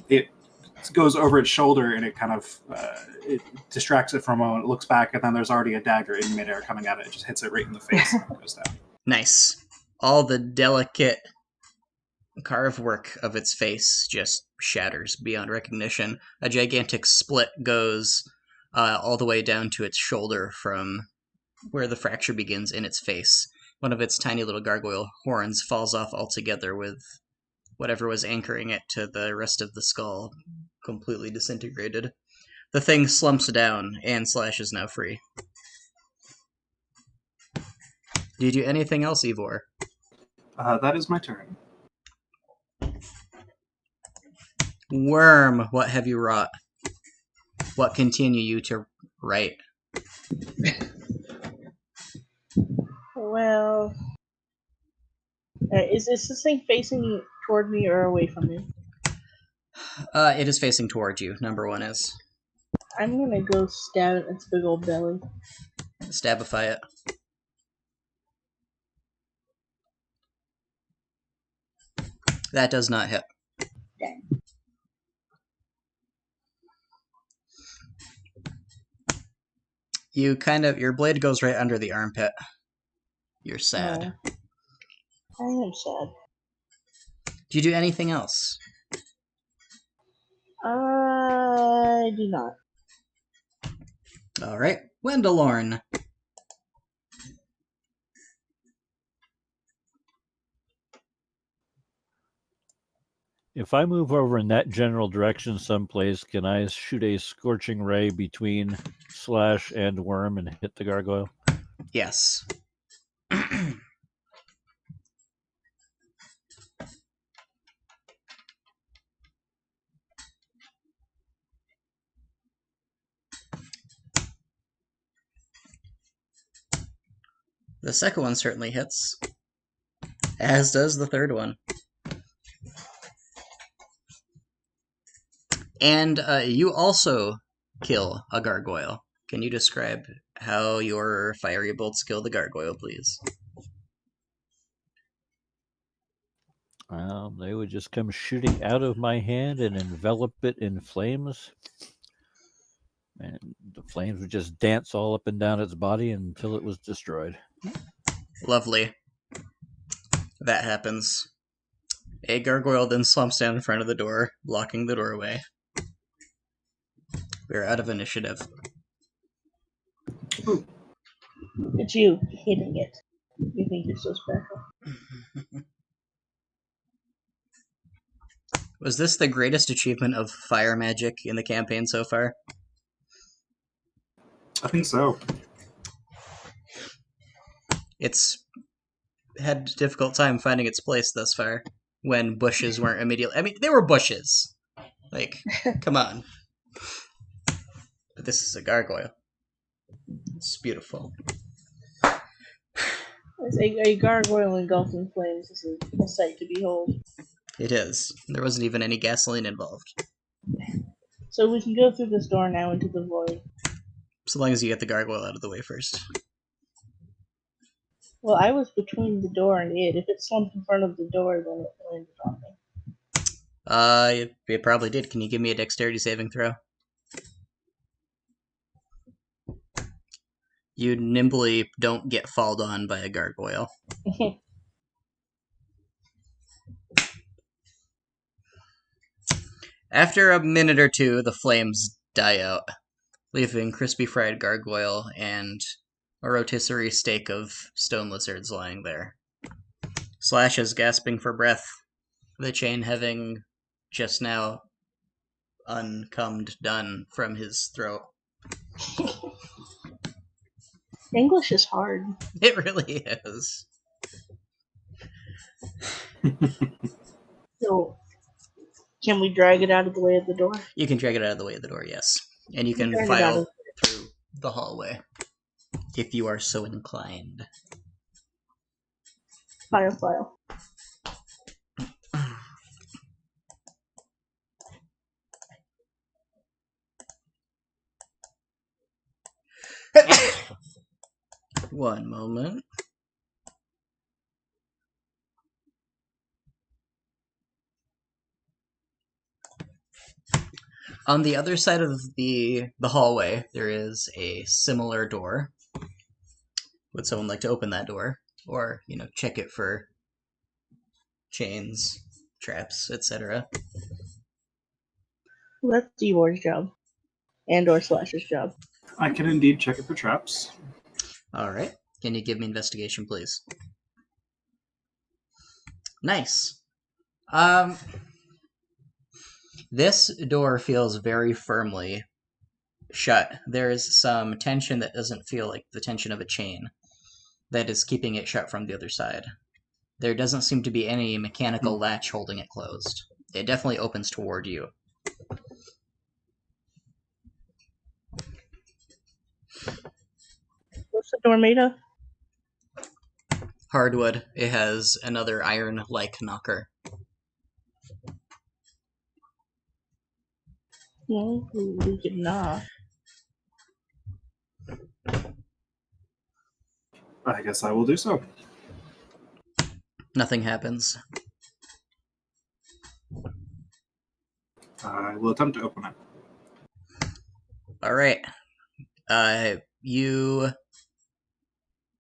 it goes over its shoulder and it kind of it distracts it for a moment. It looks back and then there's already a dagger in midair coming at it. It just hits it right in the face and it goes down. Nice. All the delicate carved work of its face just shatters beyond recognition. A gigantic split goes all the way down to its shoulder from where the fracture begins in its face. One of its tiny little gargoyle horns falls off altogether, with whatever was anchoring it to the rest of the skull completely disintegrated. The thing slumps down, and Slash is now free. Do you do anything else, Ivor? That is my turn. Worm, what have you wrought? What continue you to write? Well, is this thing facing toward me or away from me? It is facing towards you. Number 1 is. I'm gonna go stab at its big old belly. Stabify it. That does not hit. Dang. Your blade goes right under the armpit. You're sad. I am sad. Do you do anything else? I do not. Alright, Wendelorn. If I move over in that general direction someplace, can I shoot a scorching ray between Slash and Worm and hit the gargoyle? Yes. The second one certainly hits, as does the third one. And you also kill a gargoyle. Can you describe how your fiery bolts kill the gargoyle, please? They would just come shooting out of my hand and envelop it in flames. And the flames would just dance all up and down its body until it was destroyed. Lovely. That happens. A gargoyle then slumps down in front of the door, blocking the doorway. We're out of initiative. It's you hitting it. You think you're so special. Was this the greatest achievement of fire magic in the campaign so far? I think so. It's had a difficult time finding its place thus far, when bushes weren't immediately... I mean, they were bushes. Like, come on. But this is a gargoyle. It's beautiful. As a gargoyle engulfed in flames is a sight to behold. It is. There wasn't even any gasoline involved. So we can go through this door now into the void. So long as you get the gargoyle out of the way first. Well, I was between the door and it. If it slumped in front of the door, then it landed on me. It probably did. Can you give me a dexterity saving throw? You nimbly don't get falled on by a gargoyle. After a minute or two, the flames die out, leaving crispy fried gargoyle and a rotisserie steak of stone lizards lying there. Slash is gasping for breath, the chain having just now uncombed done from his throat. English is hard. It really is. So, can we drag it out of the way of the door? You can drag it out of the way of the door, yes. And you can Drag it out file of- through the hallway, if you are so inclined. File. One moment. On the other side of the hallway, there is a similar door. Would someone like to open that door? Or, check it for chains, traps, etc.? Well, that's Eeyore's job. And or Slash's job. I can indeed check it for traps. Alright. Can you give me investigation, please? Nice. This door feels very firmly shut. There is some tension that doesn't feel like the tension of a chain that is keeping it shut from the other side. There doesn't seem to be any mechanical latch holding it closed. It definitely opens toward you. What's the door made of? Hardwood. It has another iron-like knocker. Well, we could knock. I guess I will do so. Nothing happens. I will attempt to open it. Alright.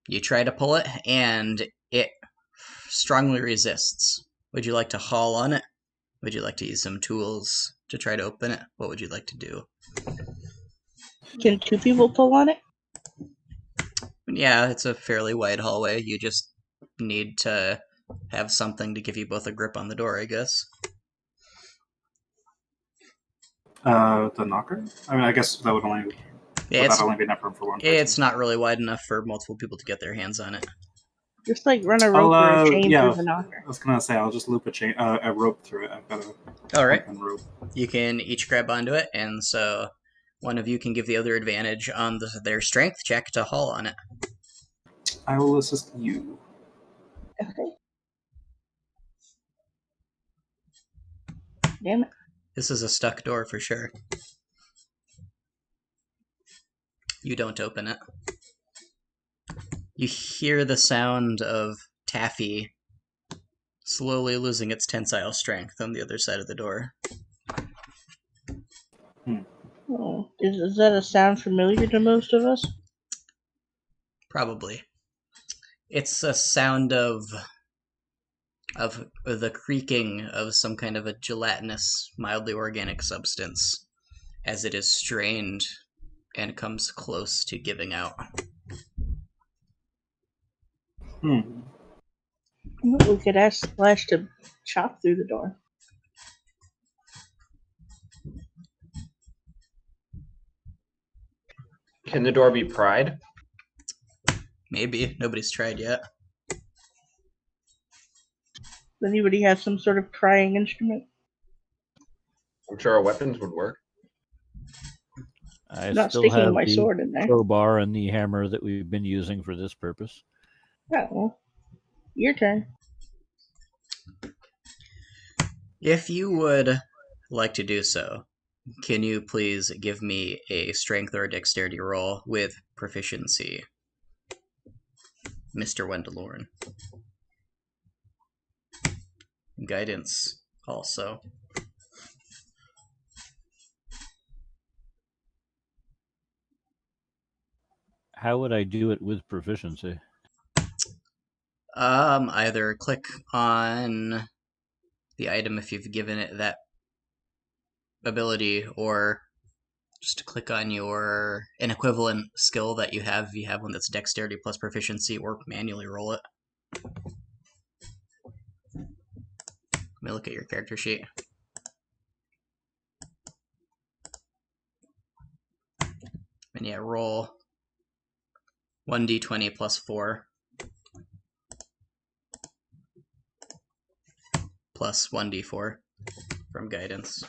You try to pull it, and it strongly resists. Would you like to haul on it? Would you like to use some tools to try to open it? What would you like to do? Can two people pull on it? Yeah, it's a fairly wide hallway. You just need to have something to give you both a grip on the door, I guess. The knocker? I mean, I guess that would only... Yeah, that only be enough room for one person. it's not really wide enough for multiple people to get their hands on it. Just like run a rope or a chain yeah, through the knocker. I was gonna say I'll just loop a rope through it. I've got a Alright. rope. You can each grab onto it, and so one of you can give the other advantage on their strength check to haul on it. I will assist you. Okay. Damn it. This is a stuck door for sure. You don't open it. You hear the sound of taffy slowly losing its tensile strength on the other side of the door. Oh, is that a sound familiar to most of us? Probably. It's a sound of the creaking of some kind of a gelatinous, mildly organic substance as it is strained and comes close to giving out. We could ask Slash to chop through the door. Can the door be pried? Maybe. Nobody's tried yet. Does anybody have some sort of prying instrument? I'm sure our weapons would work. I Not still sticking have my the sword in there. crowbar and the hammer that we've been using for this purpose. Oh, well, your turn. If you would like to do so, can you please give me a strength or a dexterity roll with proficiency, Mr. Wendelorn? Guidance also. How would I do it with proficiency? Either click on the item if you've given it that ability, or just click on an equivalent skill that you have. If you have one that's dexterity plus proficiency, or manually roll it. Let me look at your character sheet. And yeah, roll 1d20 plus 4 plus 1d4 from guidance.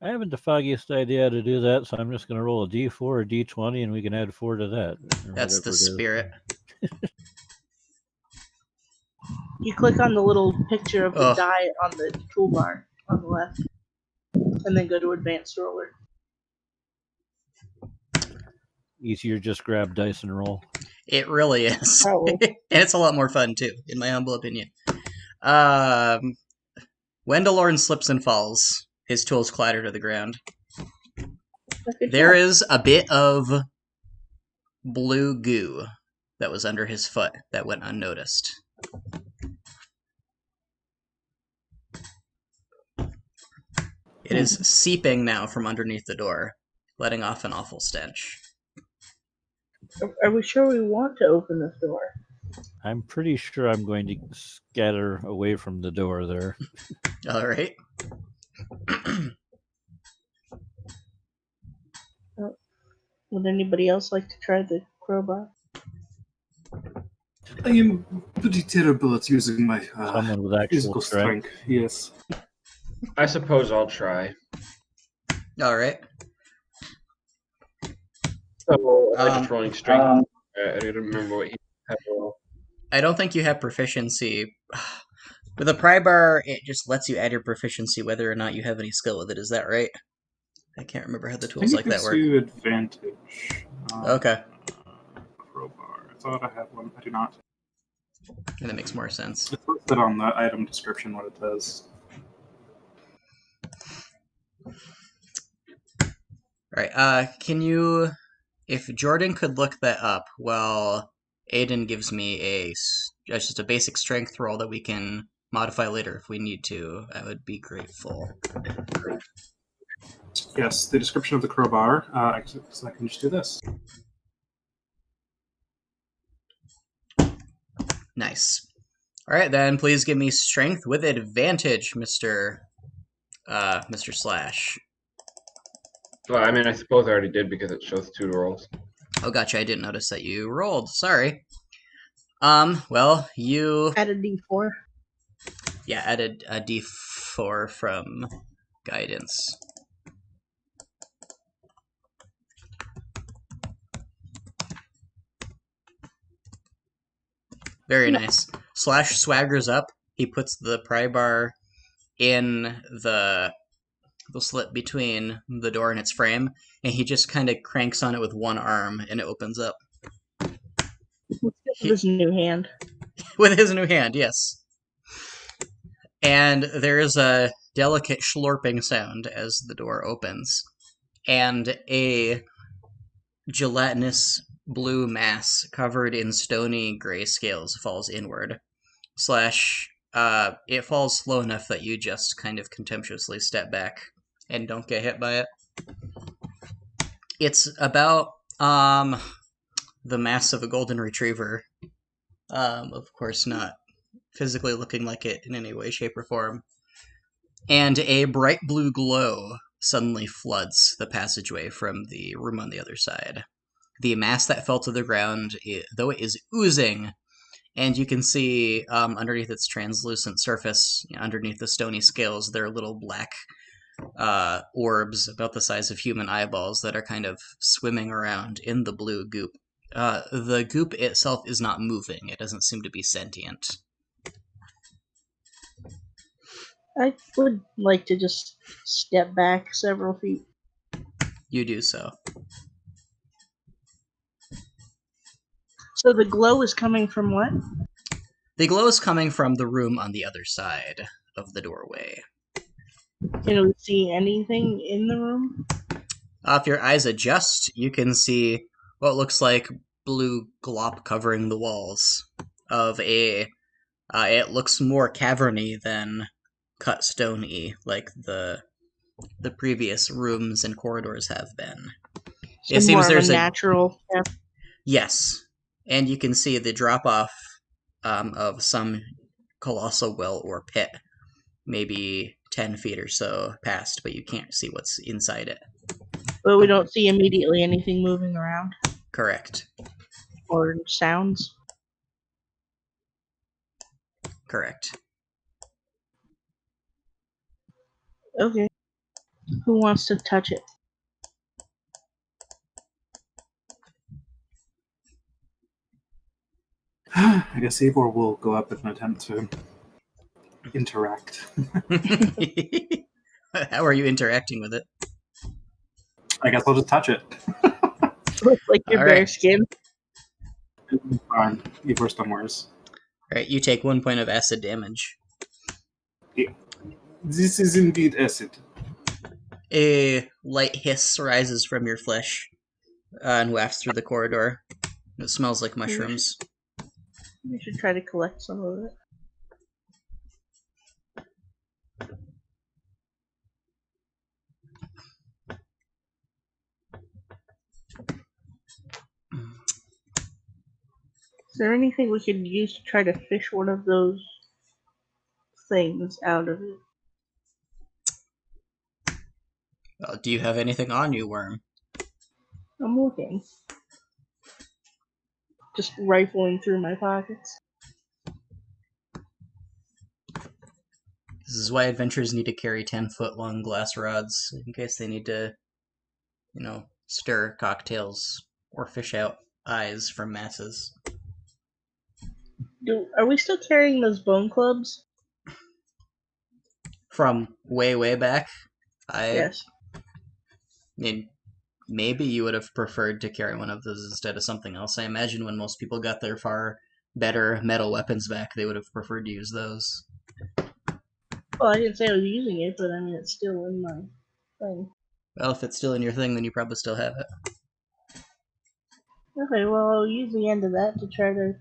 I haven't the foggiest idea how to do that, so I'm just going to roll a d4 or d20, and we can add 4 to that. That's the spirit. You click on the little picture of the Ugh. die on the toolbar on the left, and then go to Advanced Roller. Easier, just grab dice and roll. It really is. Probably. And it's a lot more fun, too, in my humble opinion. Wendelorn slips and falls. His tools clatter to the ground. There is a bit of blue goo that was under his foot that went unnoticed. It is seeping now from underneath the door, letting off an awful stench. Are we sure we want to open this door? I'm pretty sure I'm going to scatter away from the door there. All right. Would anybody else like to try the crowbar? I am pretty terrible at using my Someone with actual physical strength. Yes. I suppose I'll try. All right. So, am I just rolling strength? I don't remember what he had to roll. I don't think you have proficiency. With a pry bar, it just lets you add your proficiency whether or not you have any skill with it. Is that right? I can't remember how the I tools think like it that gives work. you advantage. Okay. Crowbar. I thought I had one. I do not. And that makes more sense. It's listed on the item description what it does. Alright, can you... If Jordan could look that up while Aiden gives me just a basic strength roll that we can modify later if we need to, I would be grateful. Yes, the description of the crowbar. So I can just do this. Nice. Alright, then please give me strength with advantage, Mr. Slash. Well, I mean, I suppose I already did because it shows 2 rolls. Oh, gotcha, I didn't notice that you rolled. Sorry. Well, you... Add a d4. Yeah, added a d4 from guidance. Very nice. Slash swaggers up. He puts the pry bar in the slit between the door and its frame, and he just kind of cranks on it with one arm, and it opens up. With his new hand. With his new hand, yes. And there is a delicate slurping sound as the door opens, and a gelatinous blue mass covered in stony gray scales falls inward. It falls slow enough that you just kind of contemptuously step back and don't get hit by it. It's about the mass of a golden retriever. Of course, not physically looking like it in any way, shape, or form. And a bright blue glow suddenly floods the passageway from the room on the other side. The mass that fell to the ground, though it is oozing, and you can see underneath its translucent surface, underneath the stony scales, there are little black orbs about the size of human eyeballs that are kind of swimming around in the blue goop. The goop itself is not moving. It doesn't seem to be sentient. I would like to just step back several feet. You do so. So the glow is coming from what? The glow is coming from the room on the other side of the doorway. Can we see anything in the room? If your eyes adjust, you can see what looks like blue glop covering the walls of a... it looks more caverny than cut stone-y, like the previous rooms and corridors have been. It seems more of a natural. Yes, and you can see the drop-off of some colossal well or pit, maybe 10 feet or so past, but you can't see what's inside it. But we don't see immediately anything moving around? Correct. Or sounds? Correct. Okay. Who wants to touch it? I guess Eivor will go up in an attempt to interact. How are you interacting with it? I guess I'll just touch it. Looks like your bare skin. Fine. Eivor's done worse. Alright, you take 1 point of acid damage. Yeah. This is indeed acid. A light hiss rises from your flesh and wafts through the corridor. It smells like mushrooms. We should try to collect some of it. Is there anything we could use to try to fish one of those things out of it? Do you have anything on you, Worm? I'm looking. Just rifling through my pockets. This is why adventurers need to carry 10-foot long glass rods, in case they need to, stir cocktails or fish out eyes from masses. Are we still carrying those bone clubs? From way, way back? Yes. I mean, maybe you would have preferred to carry one of those instead of something else. I imagine when most people got their far better metal weapons back, they would have preferred to use those. Well, I didn't say I was using it, but I mean, it's still in my thing. Well, if it's still in your thing, then you probably still have it. Okay, well, I'll use the end of that to try to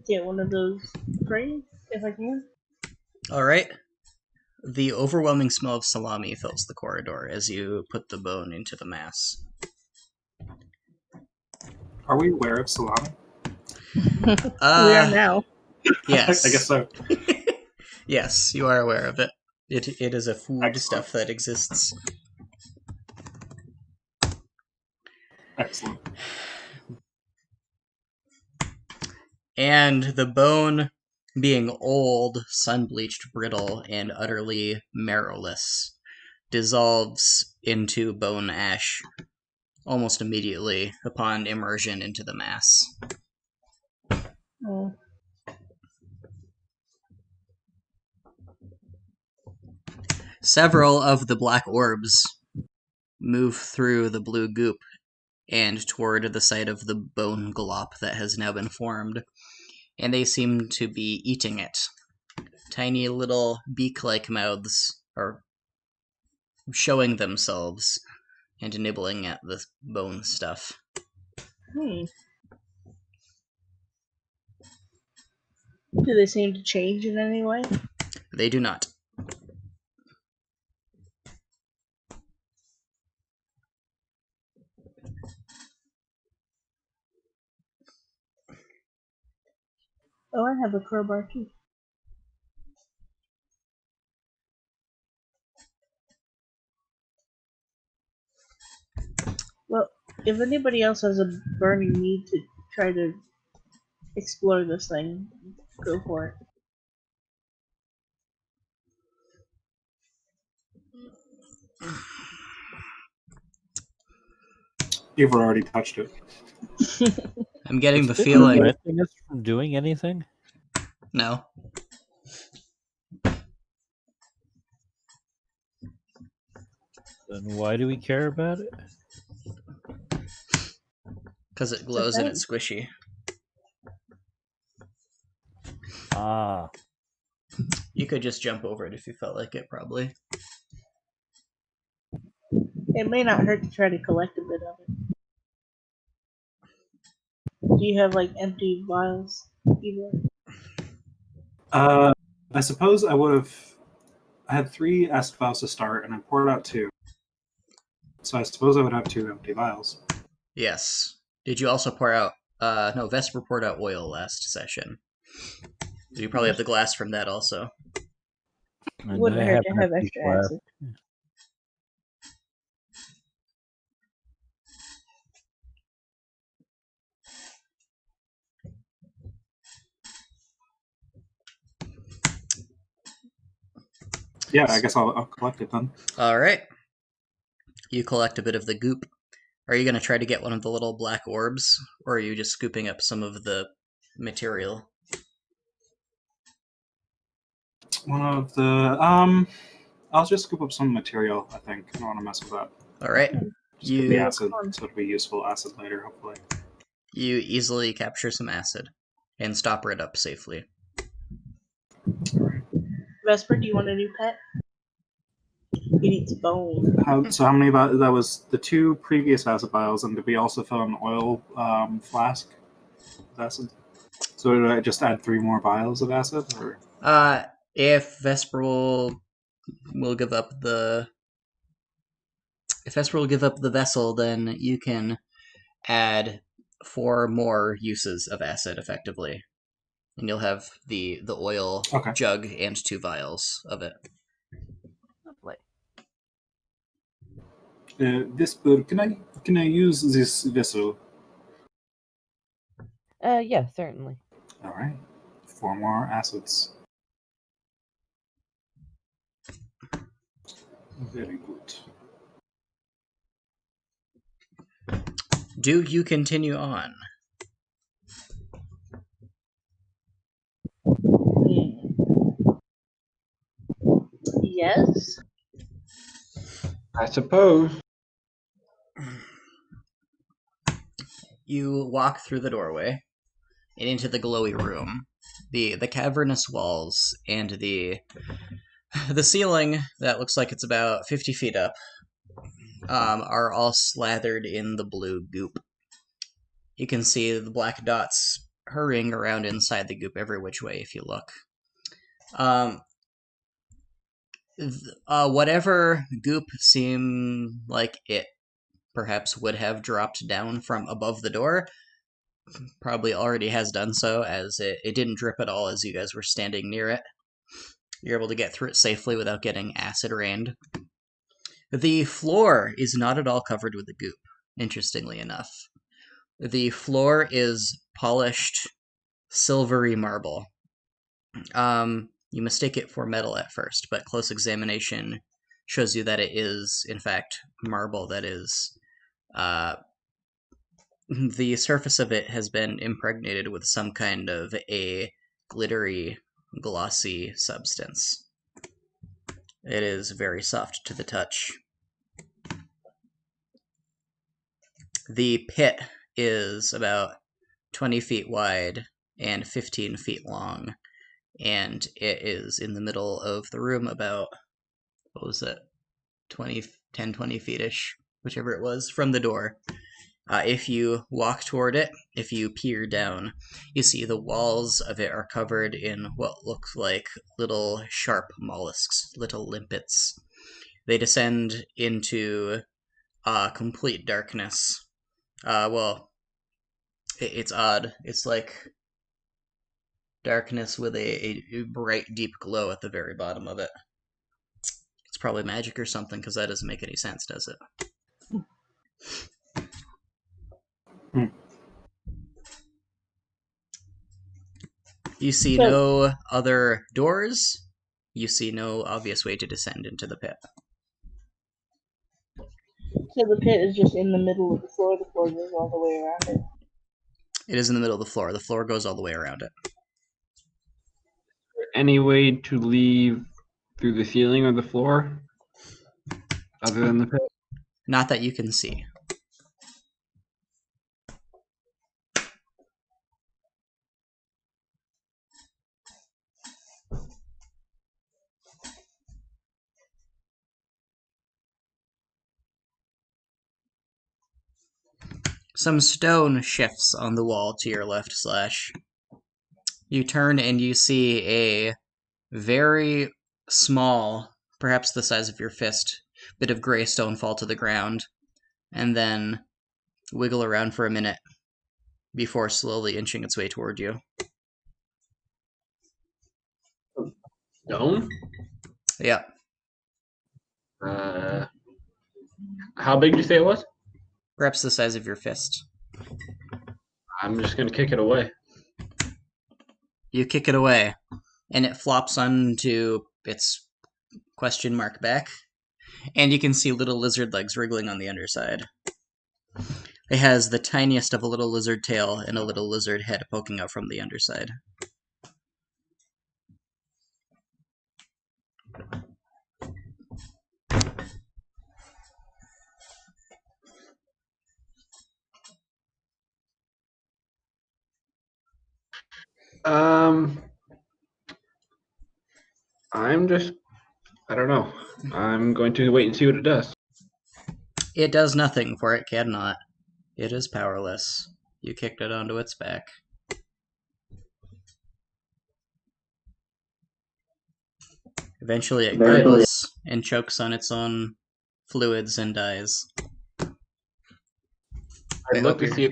get one of those frames, if I can. Alright. The overwhelming smell of salami fills the corridor as you put the bone into the mass. Are we aware of salami? We are now. Yes. I guess so. Yes, you are aware of it. It is a food Excellent. stuff that exists. Excellent. And the bone, being old, sun-bleached, brittle, and utterly marrowless, dissolves into bone ash almost immediately upon immersion into the mass. Oh. Several of the black orbs move through the blue goop and toward the side of the bone glop that has now been formed, and they seem to be eating it. Tiny little beak-like mouths are showing themselves and nibbling at the bone stuff. Do they seem to change in any way? They do not. Oh, I have a crowbar too. Well, if anybody else has a burning need to try to explore this thing, go for it. Ivor already touched it. I'm getting the Is it feeling. preventing us from doing anything? No. Then why do we care about it? Because it glows and it's squishy. Ah, You could just jump over it if you felt like it, probably. It may not hurt to try to collect a bit of it. Do you have like empty vials? Either? I suppose I would have. I had 3 acid vials to start, and I poured out 2. So I suppose I would have 2 empty vials. Yes. Did you also pour out... no, Vesper poured out oil last session. You probably have the glass from that also. and Wouldn't I hurt to an have empty extra glass. acid. Yeah, I guess I'll collect it then. Alright. You collect a bit of the goop. Are you going to try to get one of the little black orbs? Or are you just scooping up some of the material? One of the I'll just scoop up some material. I think I don't want to mess with that. Alright. Just get the acid, so it'll be useful acid later, hopefully. You easily capture some acid and stopper it up safely. Alright. Vesper, do you want a new pet? It eats bone. So how many vials? That was the 2 previous acid vials, and did we also fill an oil flask with acid? So did I just add 3 more vials of acid, or? If Vesper will give up the... If Vesper will give up the vessel, then you can add 4 more uses of acid, effectively. And you'll have the oil jug and 2 vials of it. Lovely. Vesper, can I use this vessel? Yeah, certainly. All right, 4 more acids. Very good. Do you continue on? Yes. I suppose. You walk through the doorway and into the glowy room. The cavernous walls and the ceiling that looks like it's about 50 feet up are all slathered in the blue goop. You can see the black dots hurrying around inside the goop every which way if you look. Whatever goop seemed like it perhaps would have dropped down from above the door probably already has done so, as it didn't drip at all as you guys were standing near it. You're able to get through it safely without getting acid rained. The floor is not at all covered with the goop, interestingly enough. The floor is polished silvery marble. You mistake it for metal at first, but close examination shows you that it is, in fact, marble that is... the surface of it has been impregnated with some kind of a glittery, glossy substance. It is very soft to the touch. The pit is about 20 feet wide and 15 feet long, and it is in the middle of the room about, what was it, 20 feet-ish, whichever it was, from the door. If you walk toward it, if you peer down, you see the walls of it are covered in what look like little sharp mollusks, little limpets. They descend into complete darkness. Well, it's odd. It's like darkness with a bright, deep glow at the very bottom of it. It's probably magic or something, because that doesn't make any sense, does it? You see no other doors. You see no obvious way to descend into the pit. So the pit is just in the middle of the floor. The floor goes all the way around it. It is in the middle of the floor. The floor goes all the way around it. Any way to leave through the ceiling or the floor other than the pit? Not that you can see. Some stone shifts on the wall to your left slash. You turn and you see a very small, perhaps the size of your fist, bit of gray stone fall to the ground, and then wiggle around for a minute before slowly inching its way toward you. Stone? Yep. How big did you say it was? Perhaps the size of your fist. I'm just gonna kick it away. You kick it away, and it flops onto its question mark back, and you can see little lizard legs wriggling on the underside. It has the tiniest of a little lizard tail and a little lizard head poking out from the underside. I don't know. I'm going to wait and see what it does. It does nothing, for it cannot. It is powerless. You kicked it onto its back. Eventually it gurgles and chokes on its own fluids and dies. I'd look to see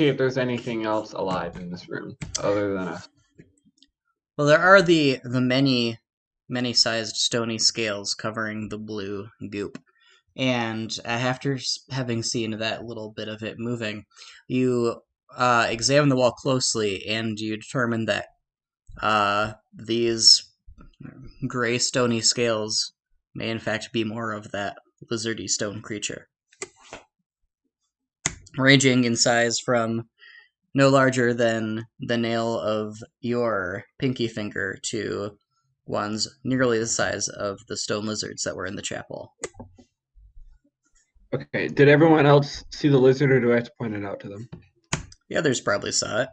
if there's anything else alive in this room other than us. Well, there are the many-sized stony scales covering the blue goop. And after having seen that little bit of it moving, you examine the wall closely, and you determine that these gray stony scales may in fact be more of that lizardy stone creature, ranging in size from no larger than the nail of your pinky finger to ones nearly the size of the stone lizards that were in the chapel. Okay, did everyone else see the lizard, or do I have to point it out to them? The others probably saw it.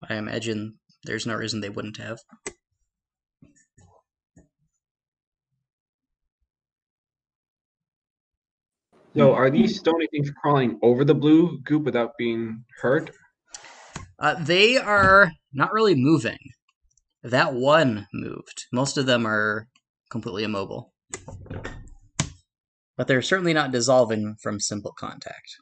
I imagine there's no reason they wouldn't have. So are these stony things crawling over the blue goop without being hurt? They are not really moving. That one moved. Most of them are completely immobile. But they're certainly not dissolving from simple contact.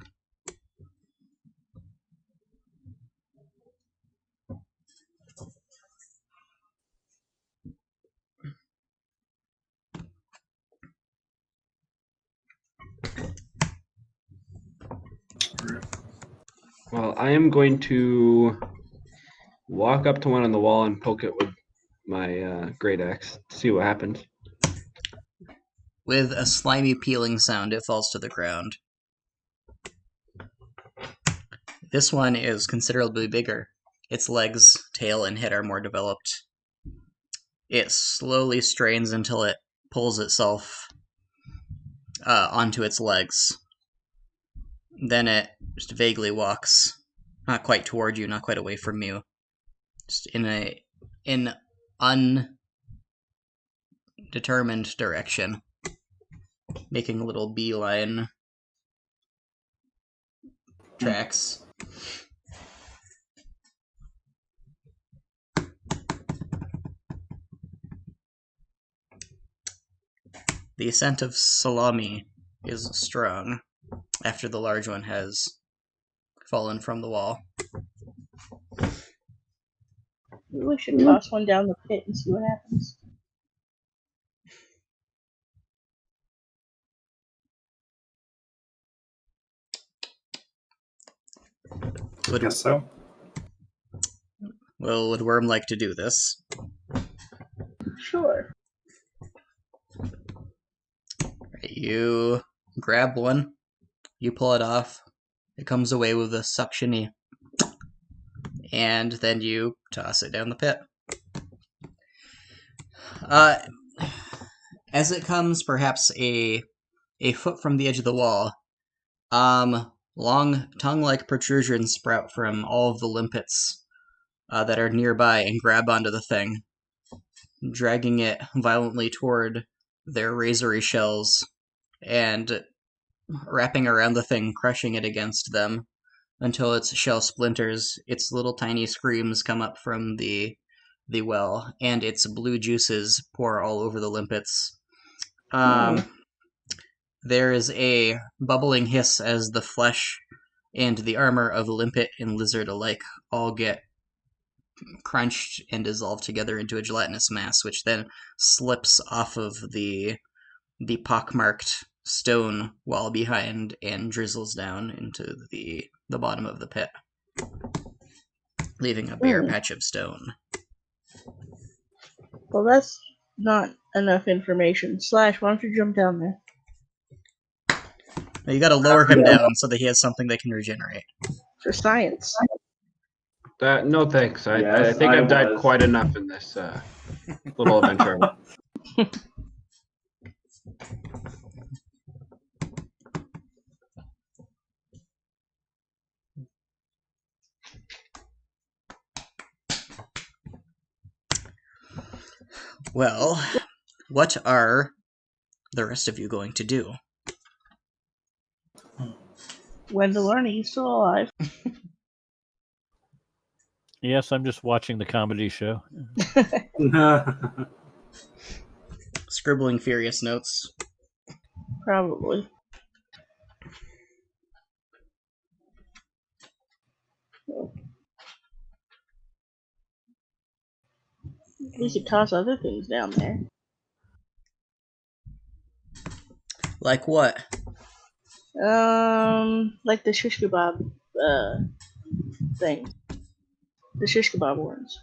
Well, I am going to walk up to one on the wall and poke it with my great axe to see what happens. With a slimy peeling sound, it falls to the ground. This one is considerably bigger. Its legs, tail, and head are more developed. It slowly strains until it pulls itself onto its legs. Then it just vaguely walks, not quite toward you, not quite away from you, just in an undetermined direction, making little beeline tracks. The scent of salami is strong after the large one has fallen from the wall. We should toss one down the pit and see what happens. I guess so. Would Worm like to do this? Sure. You grab one, you pull it off, it comes away with a suction-y, and then you toss it down the pit. As it comes perhaps a foot from the edge of the wall, long tongue-like protrusions sprout from all of the limpets that are nearby and grab onto the thing, dragging it violently toward their razory shells and wrapping around the thing, crushing it against them until its shell splinters. Its little tiny screams come up from the well, and its blue juices pour all over the limpets. There is a bubbling hiss as the flesh and the armor of limpet and lizard alike all get crunched and dissolved together into a gelatinous mass, which then slips off of the pockmarked stone wall behind and drizzles down into the bottom of the pit, leaving a bare patch of stone. Well, that's not enough information. Slash, why don't you jump down there? You gotta lower him down so that he has something that can regenerate. For science. No thanks. I Yes, think I've died was. quite enough in this little adventure. Well, what are the rest of you going to do? Wendell, are you still alive? Yes, I'm just watching the comedy show. Scribbling furious notes. Probably. We could toss other things down there. Like what? Like the shish kebab thing. The shish kebab worms.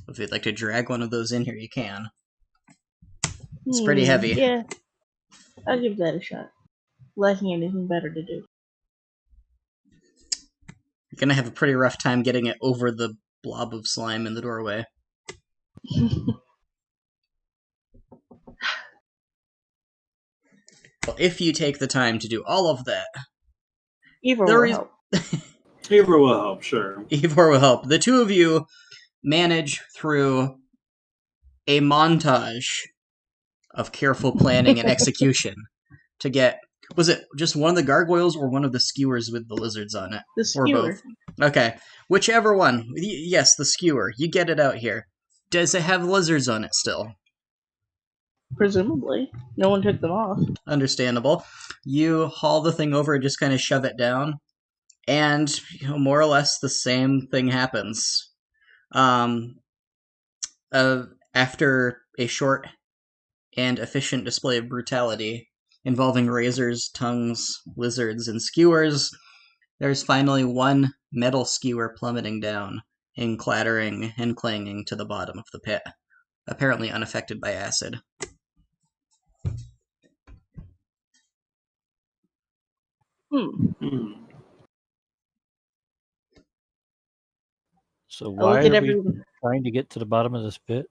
If you'd like to drag one of those in here, you can. It's pretty heavy. Yeah. I'll give that a shot. Lacking anything better to do. You're gonna have a pretty rough time getting it over the blob of slime in the doorway. Well, if you take the time to do all of that, Ivor will help. Ivor will help, sure. Ivor will help. The two of you manage through a montage of careful planning and execution to get... Was it just one of the gargoyles or one of the skewers with the lizards on it? The skewer. Or both? Okay. Whichever one. Yes, the skewer. You get it out here. Does it have lizards on it still? Presumably. No one took them off. Understandable. You haul the thing over and just kind of shove it down, and more or less the same thing happens. After a short and efficient display of brutality involving razors, tongues, lizards, and skewers, there's finally one metal skewer plummeting down and clattering and clanging to the bottom of the pit, apparently unaffected by acid. So why are we trying to get to the bottom of this pit?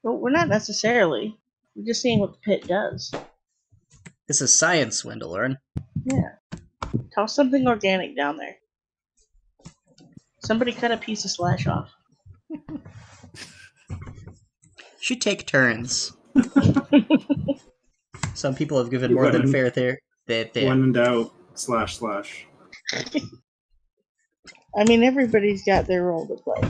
Well, we're not necessarily. We're just seeing what the pit does. This is science, Wendell. Yeah. Toss something organic down there. Somebody cut a piece of Slash off. Should take turns. Some people have given more than fair When in doubt, slash. I mean, everybody's got their role to play.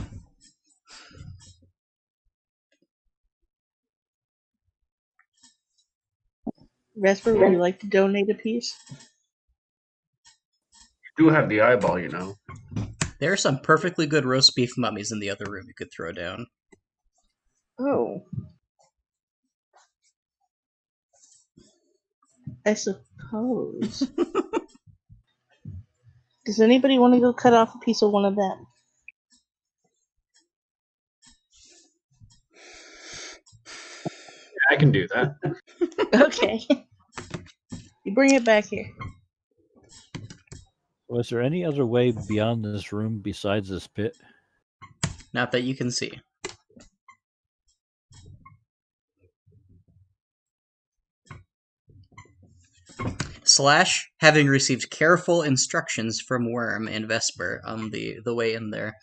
Vesper, would you like to donate a piece? You do have the eyeball, you know. There are some perfectly good roast beef mummies in the other room you could throw down. Oh. I suppose. Does anybody want to go cut off a piece of one of them? I can do that. Okay. You bring it back here. Was there any other way beyond this room besides this pit? Not that you can see. Slash, having received careful instructions from Worm and Vesper on the way in there.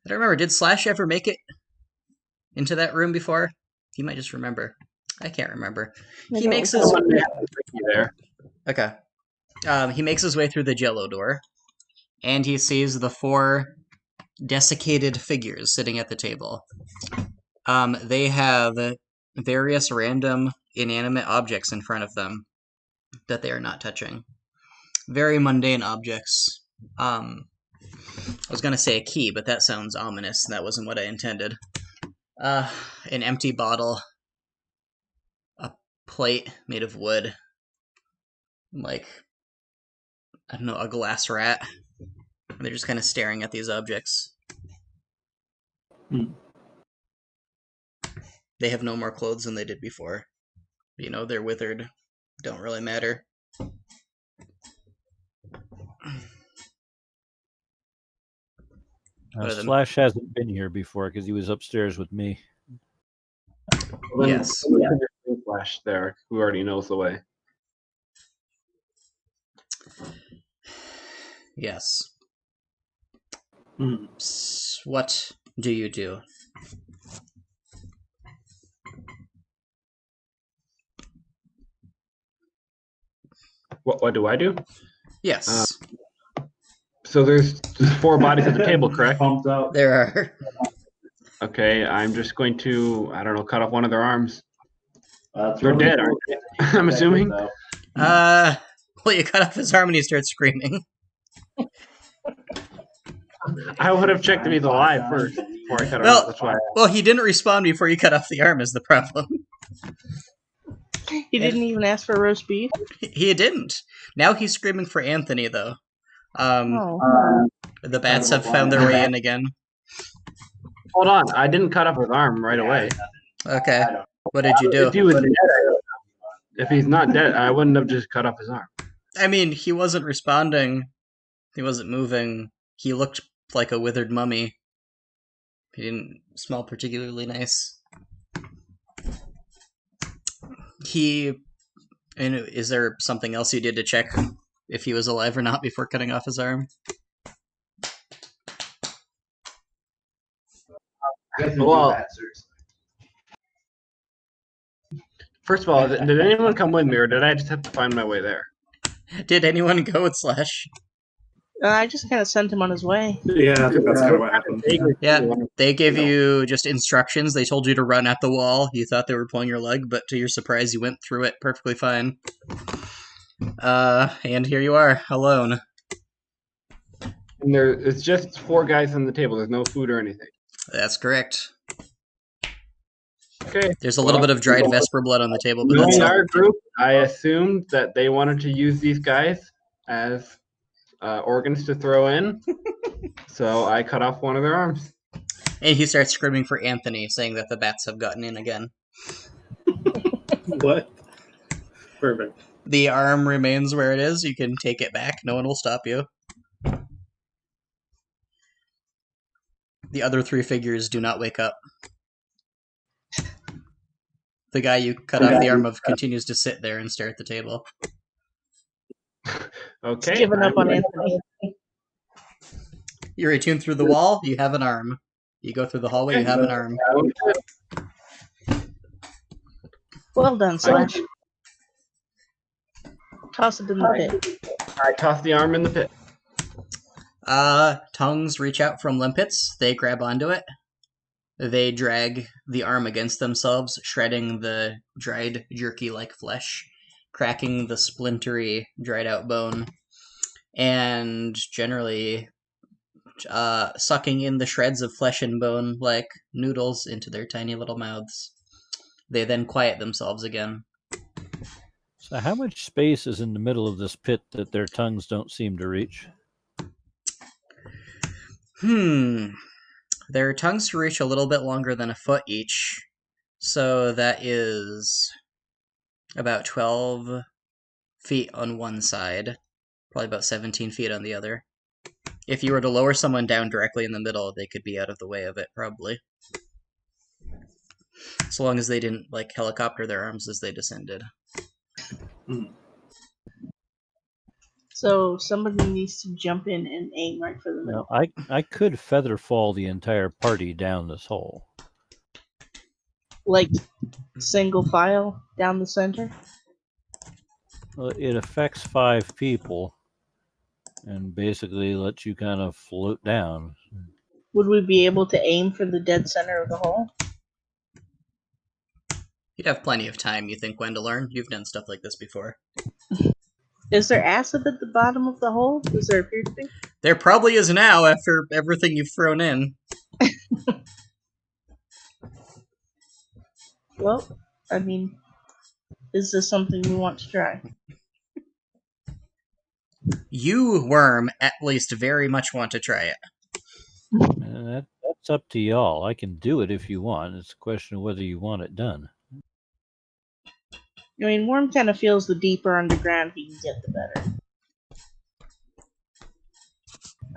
I don't remember, did Slash ever make it into that room before? He might just remember. I can't remember. He makes his there. Okay. He makes his way through the Jello door, and he sees the 4 desiccated figures sitting at the table. They have various random inanimate objects in front of them that they are not touching. Very mundane objects. I was gonna say a key, but that sounds ominous, and that wasn't what I intended. An empty bottle, a plate made of wood, like, I don't know, a glass rat. And they're just kind of staring at these objects. They have no more clothes than they did before. You know, they're withered. Don't really matter. Slash hasn't been here before because he was upstairs with me. Well, Yes. Slash there, who already knows the way. Yes. What do you do? What do I do? Yes. So there's 4 bodies at the table, correct? There are. Okay, I'm just going to, I don't know, cut off one of their arms. They're dead, aren't they? I'm assuming. Well, you cut off his arm and he starts screaming. I would have checked if he's alive first before I cut him off. That's why. Well, he didn't respond before you cut off the arm is the problem. He didn't even ask for roast beef? He didn't. Now he's screaming for Anthony, though. The bats have found their way in again. Hold on, I didn't cut off his arm right away. Okay. What did you do? If he was dead, if he's not dead, I wouldn't have just cut off his arm. I mean, he wasn't responding. He wasn't moving. He looked like a withered mummy. He didn't smell particularly nice. Is there something else you did to check if he was alive or not before cutting off his arm? Well, first of all, did anyone come with me, or did I just have to find my way there? Did anyone go with Slash? I just kind of sent him on his way. Yeah, I think that's kind of what happened. Yeah, they gave you just instructions. They told you to run at the wall. You thought they were pulling your leg, but to your surprise, you went through it perfectly fine. And here you are, alone. And it's just 4 guys on the table. There's no food or anything. That's correct. Okay. There's a little bit of dried Vesper blood on the table, but that's Knowing all. our group, I assumed that they wanted to use these guys as organs to throw in, so I cut off one of their arms. And he starts screaming for Anthony, saying that the bats have gotten in again. What? Perfect. The arm remains where it is. You can take it back. No one will stop you. The other 3 figures do not wake up. The guy you cut off the arm of continues to sit there and stare at the table. It's Okay. given up on Anthony. You're attuned through the wall, you have an arm. You go through the hallway, you have an arm. Well done, Slash. Toss it in the pit. I toss the arm in the pit. Tongues reach out from limpets. They grab onto it. They drag the arm against themselves, shredding the dried, jerky-like flesh, cracking the splintery, dried-out bone, and generally sucking in the shreds of flesh and bone like noodles into their tiny little mouths. They then quiet themselves again. So, how much space is in the middle of this pit that their tongues don't seem to reach? Their tongues reach a little bit longer than a foot each, so that is about 12 feet on one side, probably about 17 feet on the other. If you were to lower someone down directly in the middle, they could be out of the way of it, probably. So long as they didn't, like, helicopter their arms as they descended. So somebody needs to jump in and aim right for the middle. Now, I could feather fall the entire party down this hole. Like single file down the center. Well, it affects 5 people and basically lets you kind of float down. Would we be able to aim for the dead center of the hole? You'd have plenty of time, you think, when to learn. You've done stuff like this before. Is there acid at the bottom of the hole? Does there appear to be? There probably is now, after everything you've thrown in. Well, I mean, is this something we want to try? You, Worm, at least very much want to try it. That's up to y'all. I can do it if you want. It's a question of whether you want it done. I mean, Worm kind of feels the deeper underground he can get, the better.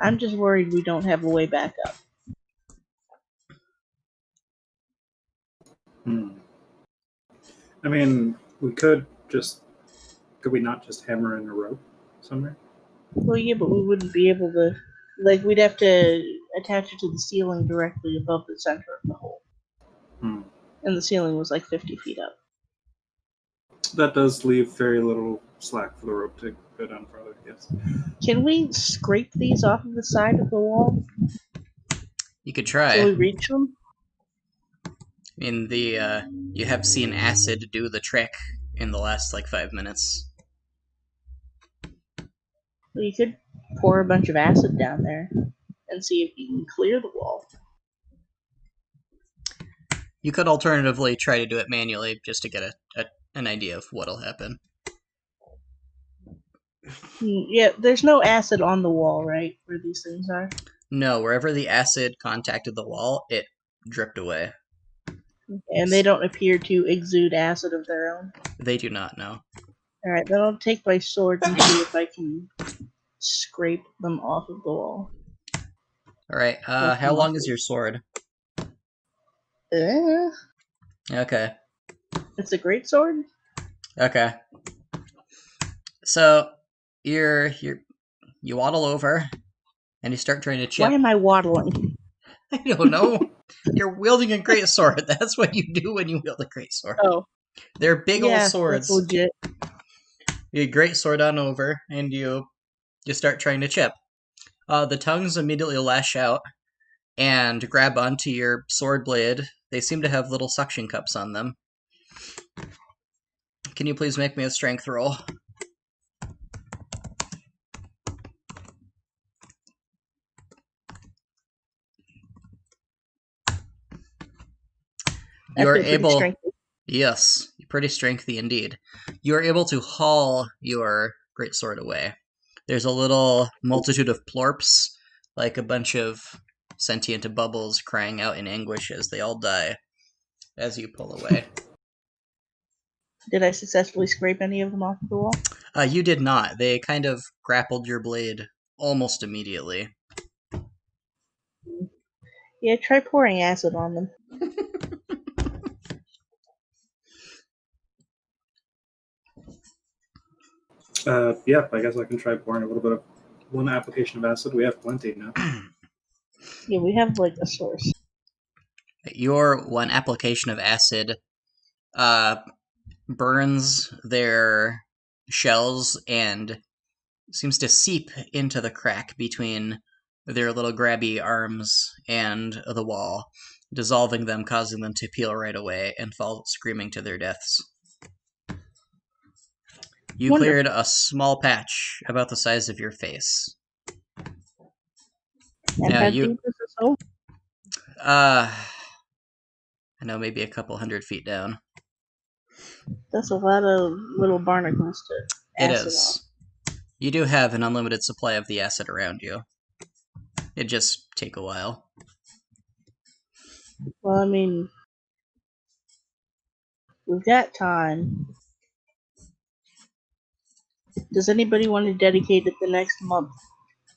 I'm just worried we don't have a way back up. I mean, could we not just hammer in a rope somewhere? Well, yeah, but we wouldn't be able to. Like, we'd have to attach it to the ceiling directly above the center of the hole. And the ceiling was like 50 feet up. That does leave very little slack for the rope to go down farther, yes. Can we scrape these off of the side of the wall? You could try. So we reach them? I mean, you have seen acid do the trick in the last, 5 minutes. Well, you could pour a bunch of acid down there and see if you can clear the wall. You could alternatively try to do it manually, just to get an idea of what'll happen. Yeah, there's no acid on the wall, right, where these things are? No, wherever the acid contacted the wall, it dripped away. And they don't appear to exude acid of their own? They do not, no. Alright, then I'll take my sword and see if I can scrape them off of the wall. Alright, how long is your sword? Okay. It's a great sword? Okay. So, you waddle over, and you start trying to chip. Why am I waddling? I don't know. You're wielding a great sword. That's what you do when you wield a great sword. Oh. They're big old swords. That's legit. You great sword on over, and you start trying to chip. The tongues immediately lash out and grab onto your sword blade. They seem to have little suction cups on them. Can you please make me a strength roll? You're able. Yes, pretty strengthy indeed. You are able to haul your greatsword away. There's a little multitude of plorps, like a bunch of sentient bubbles crying out in anguish as they all die as you pull away. Did I successfully scrape any of them off the wall? You did not. They kind of grappled your blade almost immediately. Yeah, try pouring acid on them. Yeah, I guess I can try pouring a little bit of one application of acid. We have plenty now. Yeah, we have like a source. Your one application of acid burns their shells and seems to seep into the crack between their little grabby arms and the wall, dissolving them, causing them to peel right away and fall screaming to their deaths. You Wonderful. cleared a small patch about the size of your face. And Now how you, deep is this hole? I know, maybe a couple 100 feet down. That's a lot of little barnacles to It acid is. You do have an unlimited supply of the acid around you. It'd just take a while. Well, I mean, we've got time. Does anybody want to dedicate the next month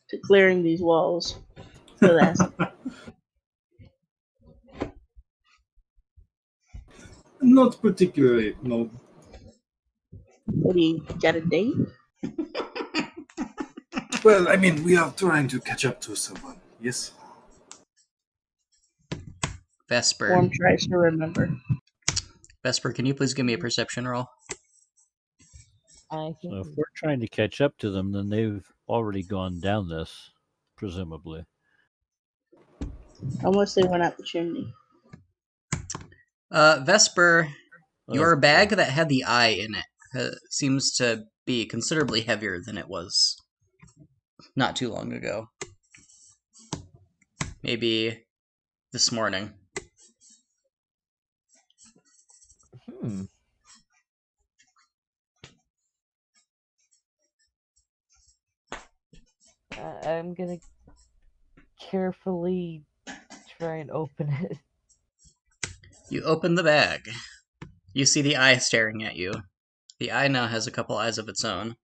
to clearing these walls with acid? Not particularly, no. What do you got a date? Well, I mean, we are trying to catch up to someone, yes? Vesper. Form tries to remember. Vesper, can you please give me a perception roll? I So think if we're trying to catch up to them, then they've already gone down this, presumably. Unless they went out the chimney. Vesper, your Okay. bag that had the eye in it seems to be considerably heavier than it was not too long ago. Maybe this morning. Hmm. I'm gonna carefully try and open it. You open the bag. You see the eye staring at you. The eye now has a couple eyes of its own.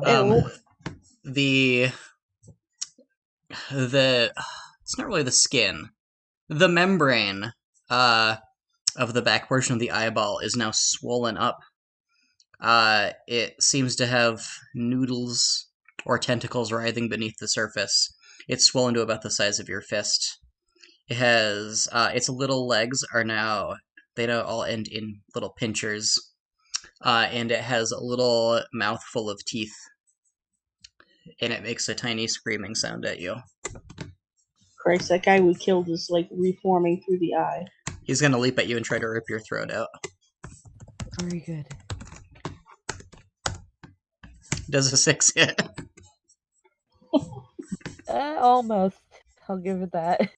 Ew. The it's not really the skin. The membrane of the back portion of the eyeball is now swollen up. It seems to have noodles or tentacles writhing beneath the surface. It's swollen to about the size of your fist. It has its little legs are now they don't all end in little pinchers, and it has a little mouth full of teeth, and it makes a tiny screaming sound at you. Christ, that guy we killed is like reforming through the eye. He's gonna leap at you and try to rip your throat out. Very good. Does a 6 hit? Almost. I'll give it that.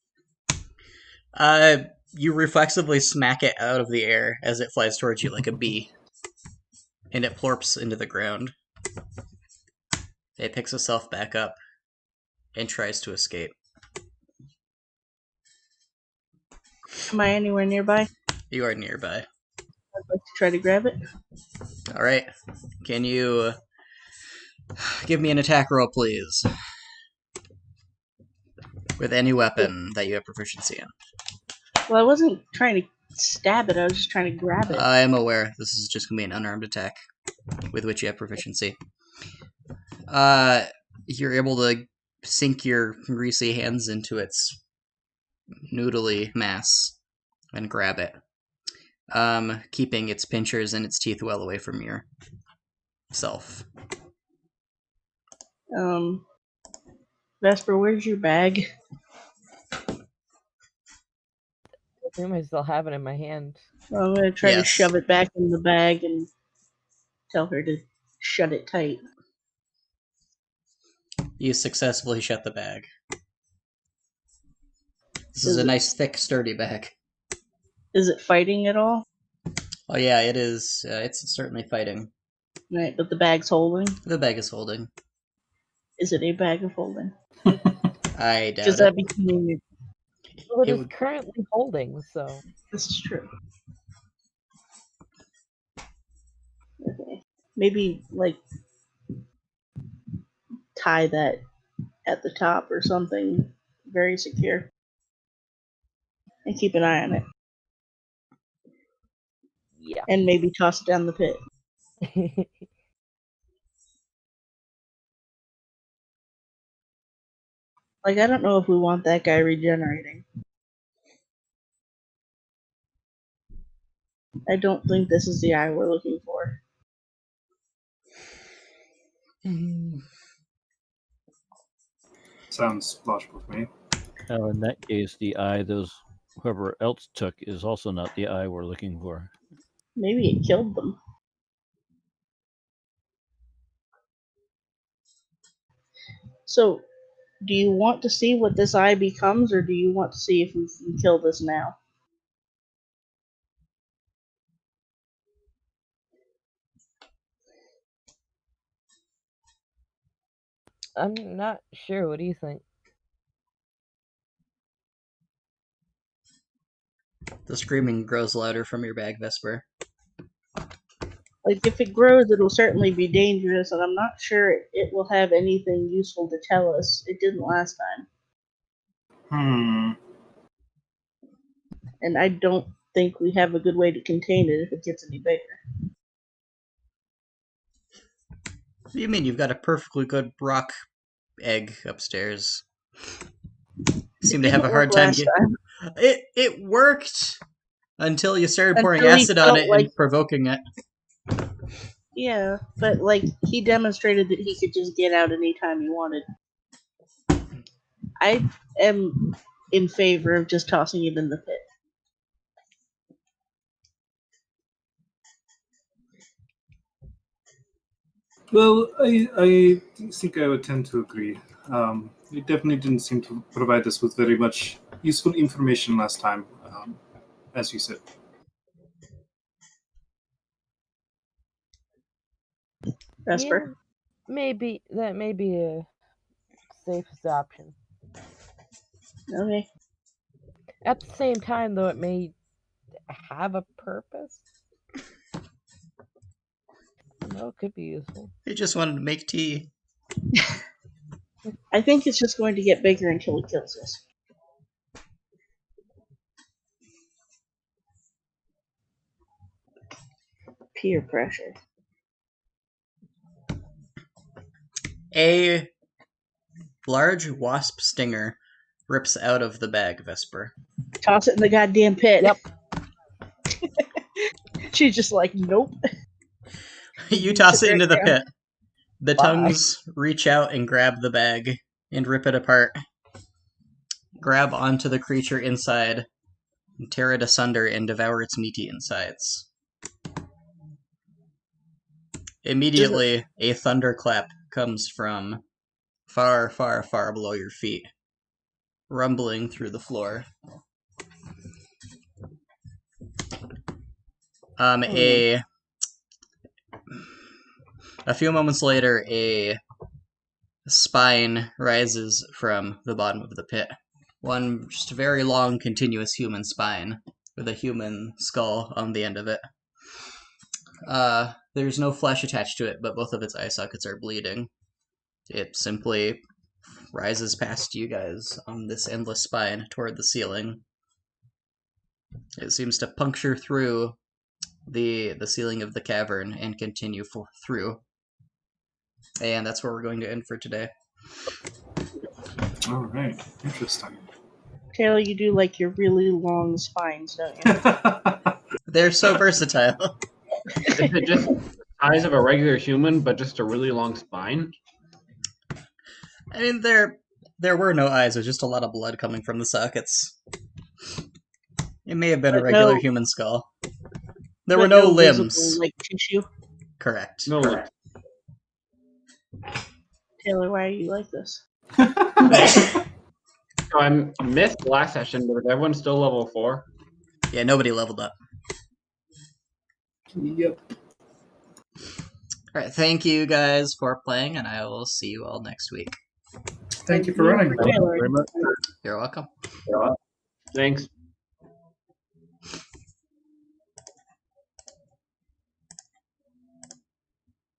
You reflexively smack it out of the air as it flies towards you like a bee, and it plorps into the ground. It picks itself back up and tries to escape. Am I anywhere nearby? You are nearby. I'd like to try to grab it. All right. Can you give me an attack roll, please? With any weapon that you have proficiency in. Well, I wasn't trying to stab it, I was just trying to grab it. I am aware this is just going to be an unarmed attack with which you have proficiency. You're able to sink your greasy hands into its noodly mass and grab it, keeping its pinchers and its teeth well away from yourself. Vesper, where's your bag? I assume I still have it in my hand. Well, I'm gonna try to Yes. shove it back in the bag and tell her to shut it tight. You successfully shut the bag. This is a nice, thick, sturdy bag. Is it fighting at all? Oh yeah, it is. It's certainly fighting. Right, but the bag's holding. The bag is holding. Is it a bag of holding? I doubt Does it. that be convenient? Well, it It is would- currently holding, so. This is true. Okay. Maybe, like, tie that at the top or something very secure. And keep an eye on it. Yeah. And maybe toss it down the pit. Like, I don't know if we want that guy regenerating. I don't think this is the eye we're looking for. Sounds logical to me. Now, in that case, the eye whoever else took is also not the eye we're looking for. Maybe it killed them. So, do you want to see what this eye becomes, or do you want to see if we can kill this now? I'm not sure. What do you think? The screaming grows louder from your bag, Vesper. Like, if it grows, it'll certainly be dangerous, and I'm not sure it will have anything useful to tell us. It didn't last time. And I don't think we have a good way to contain it if it gets any bigger. What do you mean? You've got a perfectly good rock egg upstairs. You seem to have a hard time getting... It worked until you started pouring acid on it and provoking it. Yeah, but like he demonstrated that he could just get out anytime he wanted. I am in favor of just tossing it in the pit. Well, I think I would tend to agree. It definitely didn't seem to provide us with very much useful information last time, as you said. Vesper? Yeah, maybe that may be a safest option. Okay. At the same time, though, it may have a purpose. No, it could be useful. They just wanted to make tea. I think it's just going to get bigger until it kills us. Peer pressure. A large wasp stinger rips out of the bag, Vesper. Toss it in the goddamn pit. Yep. She's just like, nope. You toss it into the pit. The tongues reach out and grab the bag and rip it apart. Grab onto the creature inside, and tear it asunder and devour its meaty insides. Immediately, a thunderclap comes from far, far, far below your feet, rumbling through the floor. A few moments later, a spine rises from the bottom of the pit. One just very long, continuous human spine with a human skull on the end of it. There's no flesh attached to it, but both of its eye sockets are bleeding. It simply rises past you guys on this endless spine toward the ceiling. It seems to puncture through the ceiling of the cavern and continue through. And that's where we're going to end for today. All right, interesting. Taylor, you do like your really long spines, don't you? They're so versatile. Is it just the size of a regular human, but just a really long spine? I mean, there were no eyes. There's just a lot of blood coming from the sockets. It may have been a regular human skull. There were no limbs. Visible, like tissue. Correct. No limbs. Taylor, why are you like this? So I missed last session, but is everyone still level 4? Yeah, nobody leveled up. Yep. Alright, thank you guys for playing, and I will see you all next week. Thank you for running. Taylor. You're welcome. Thanks.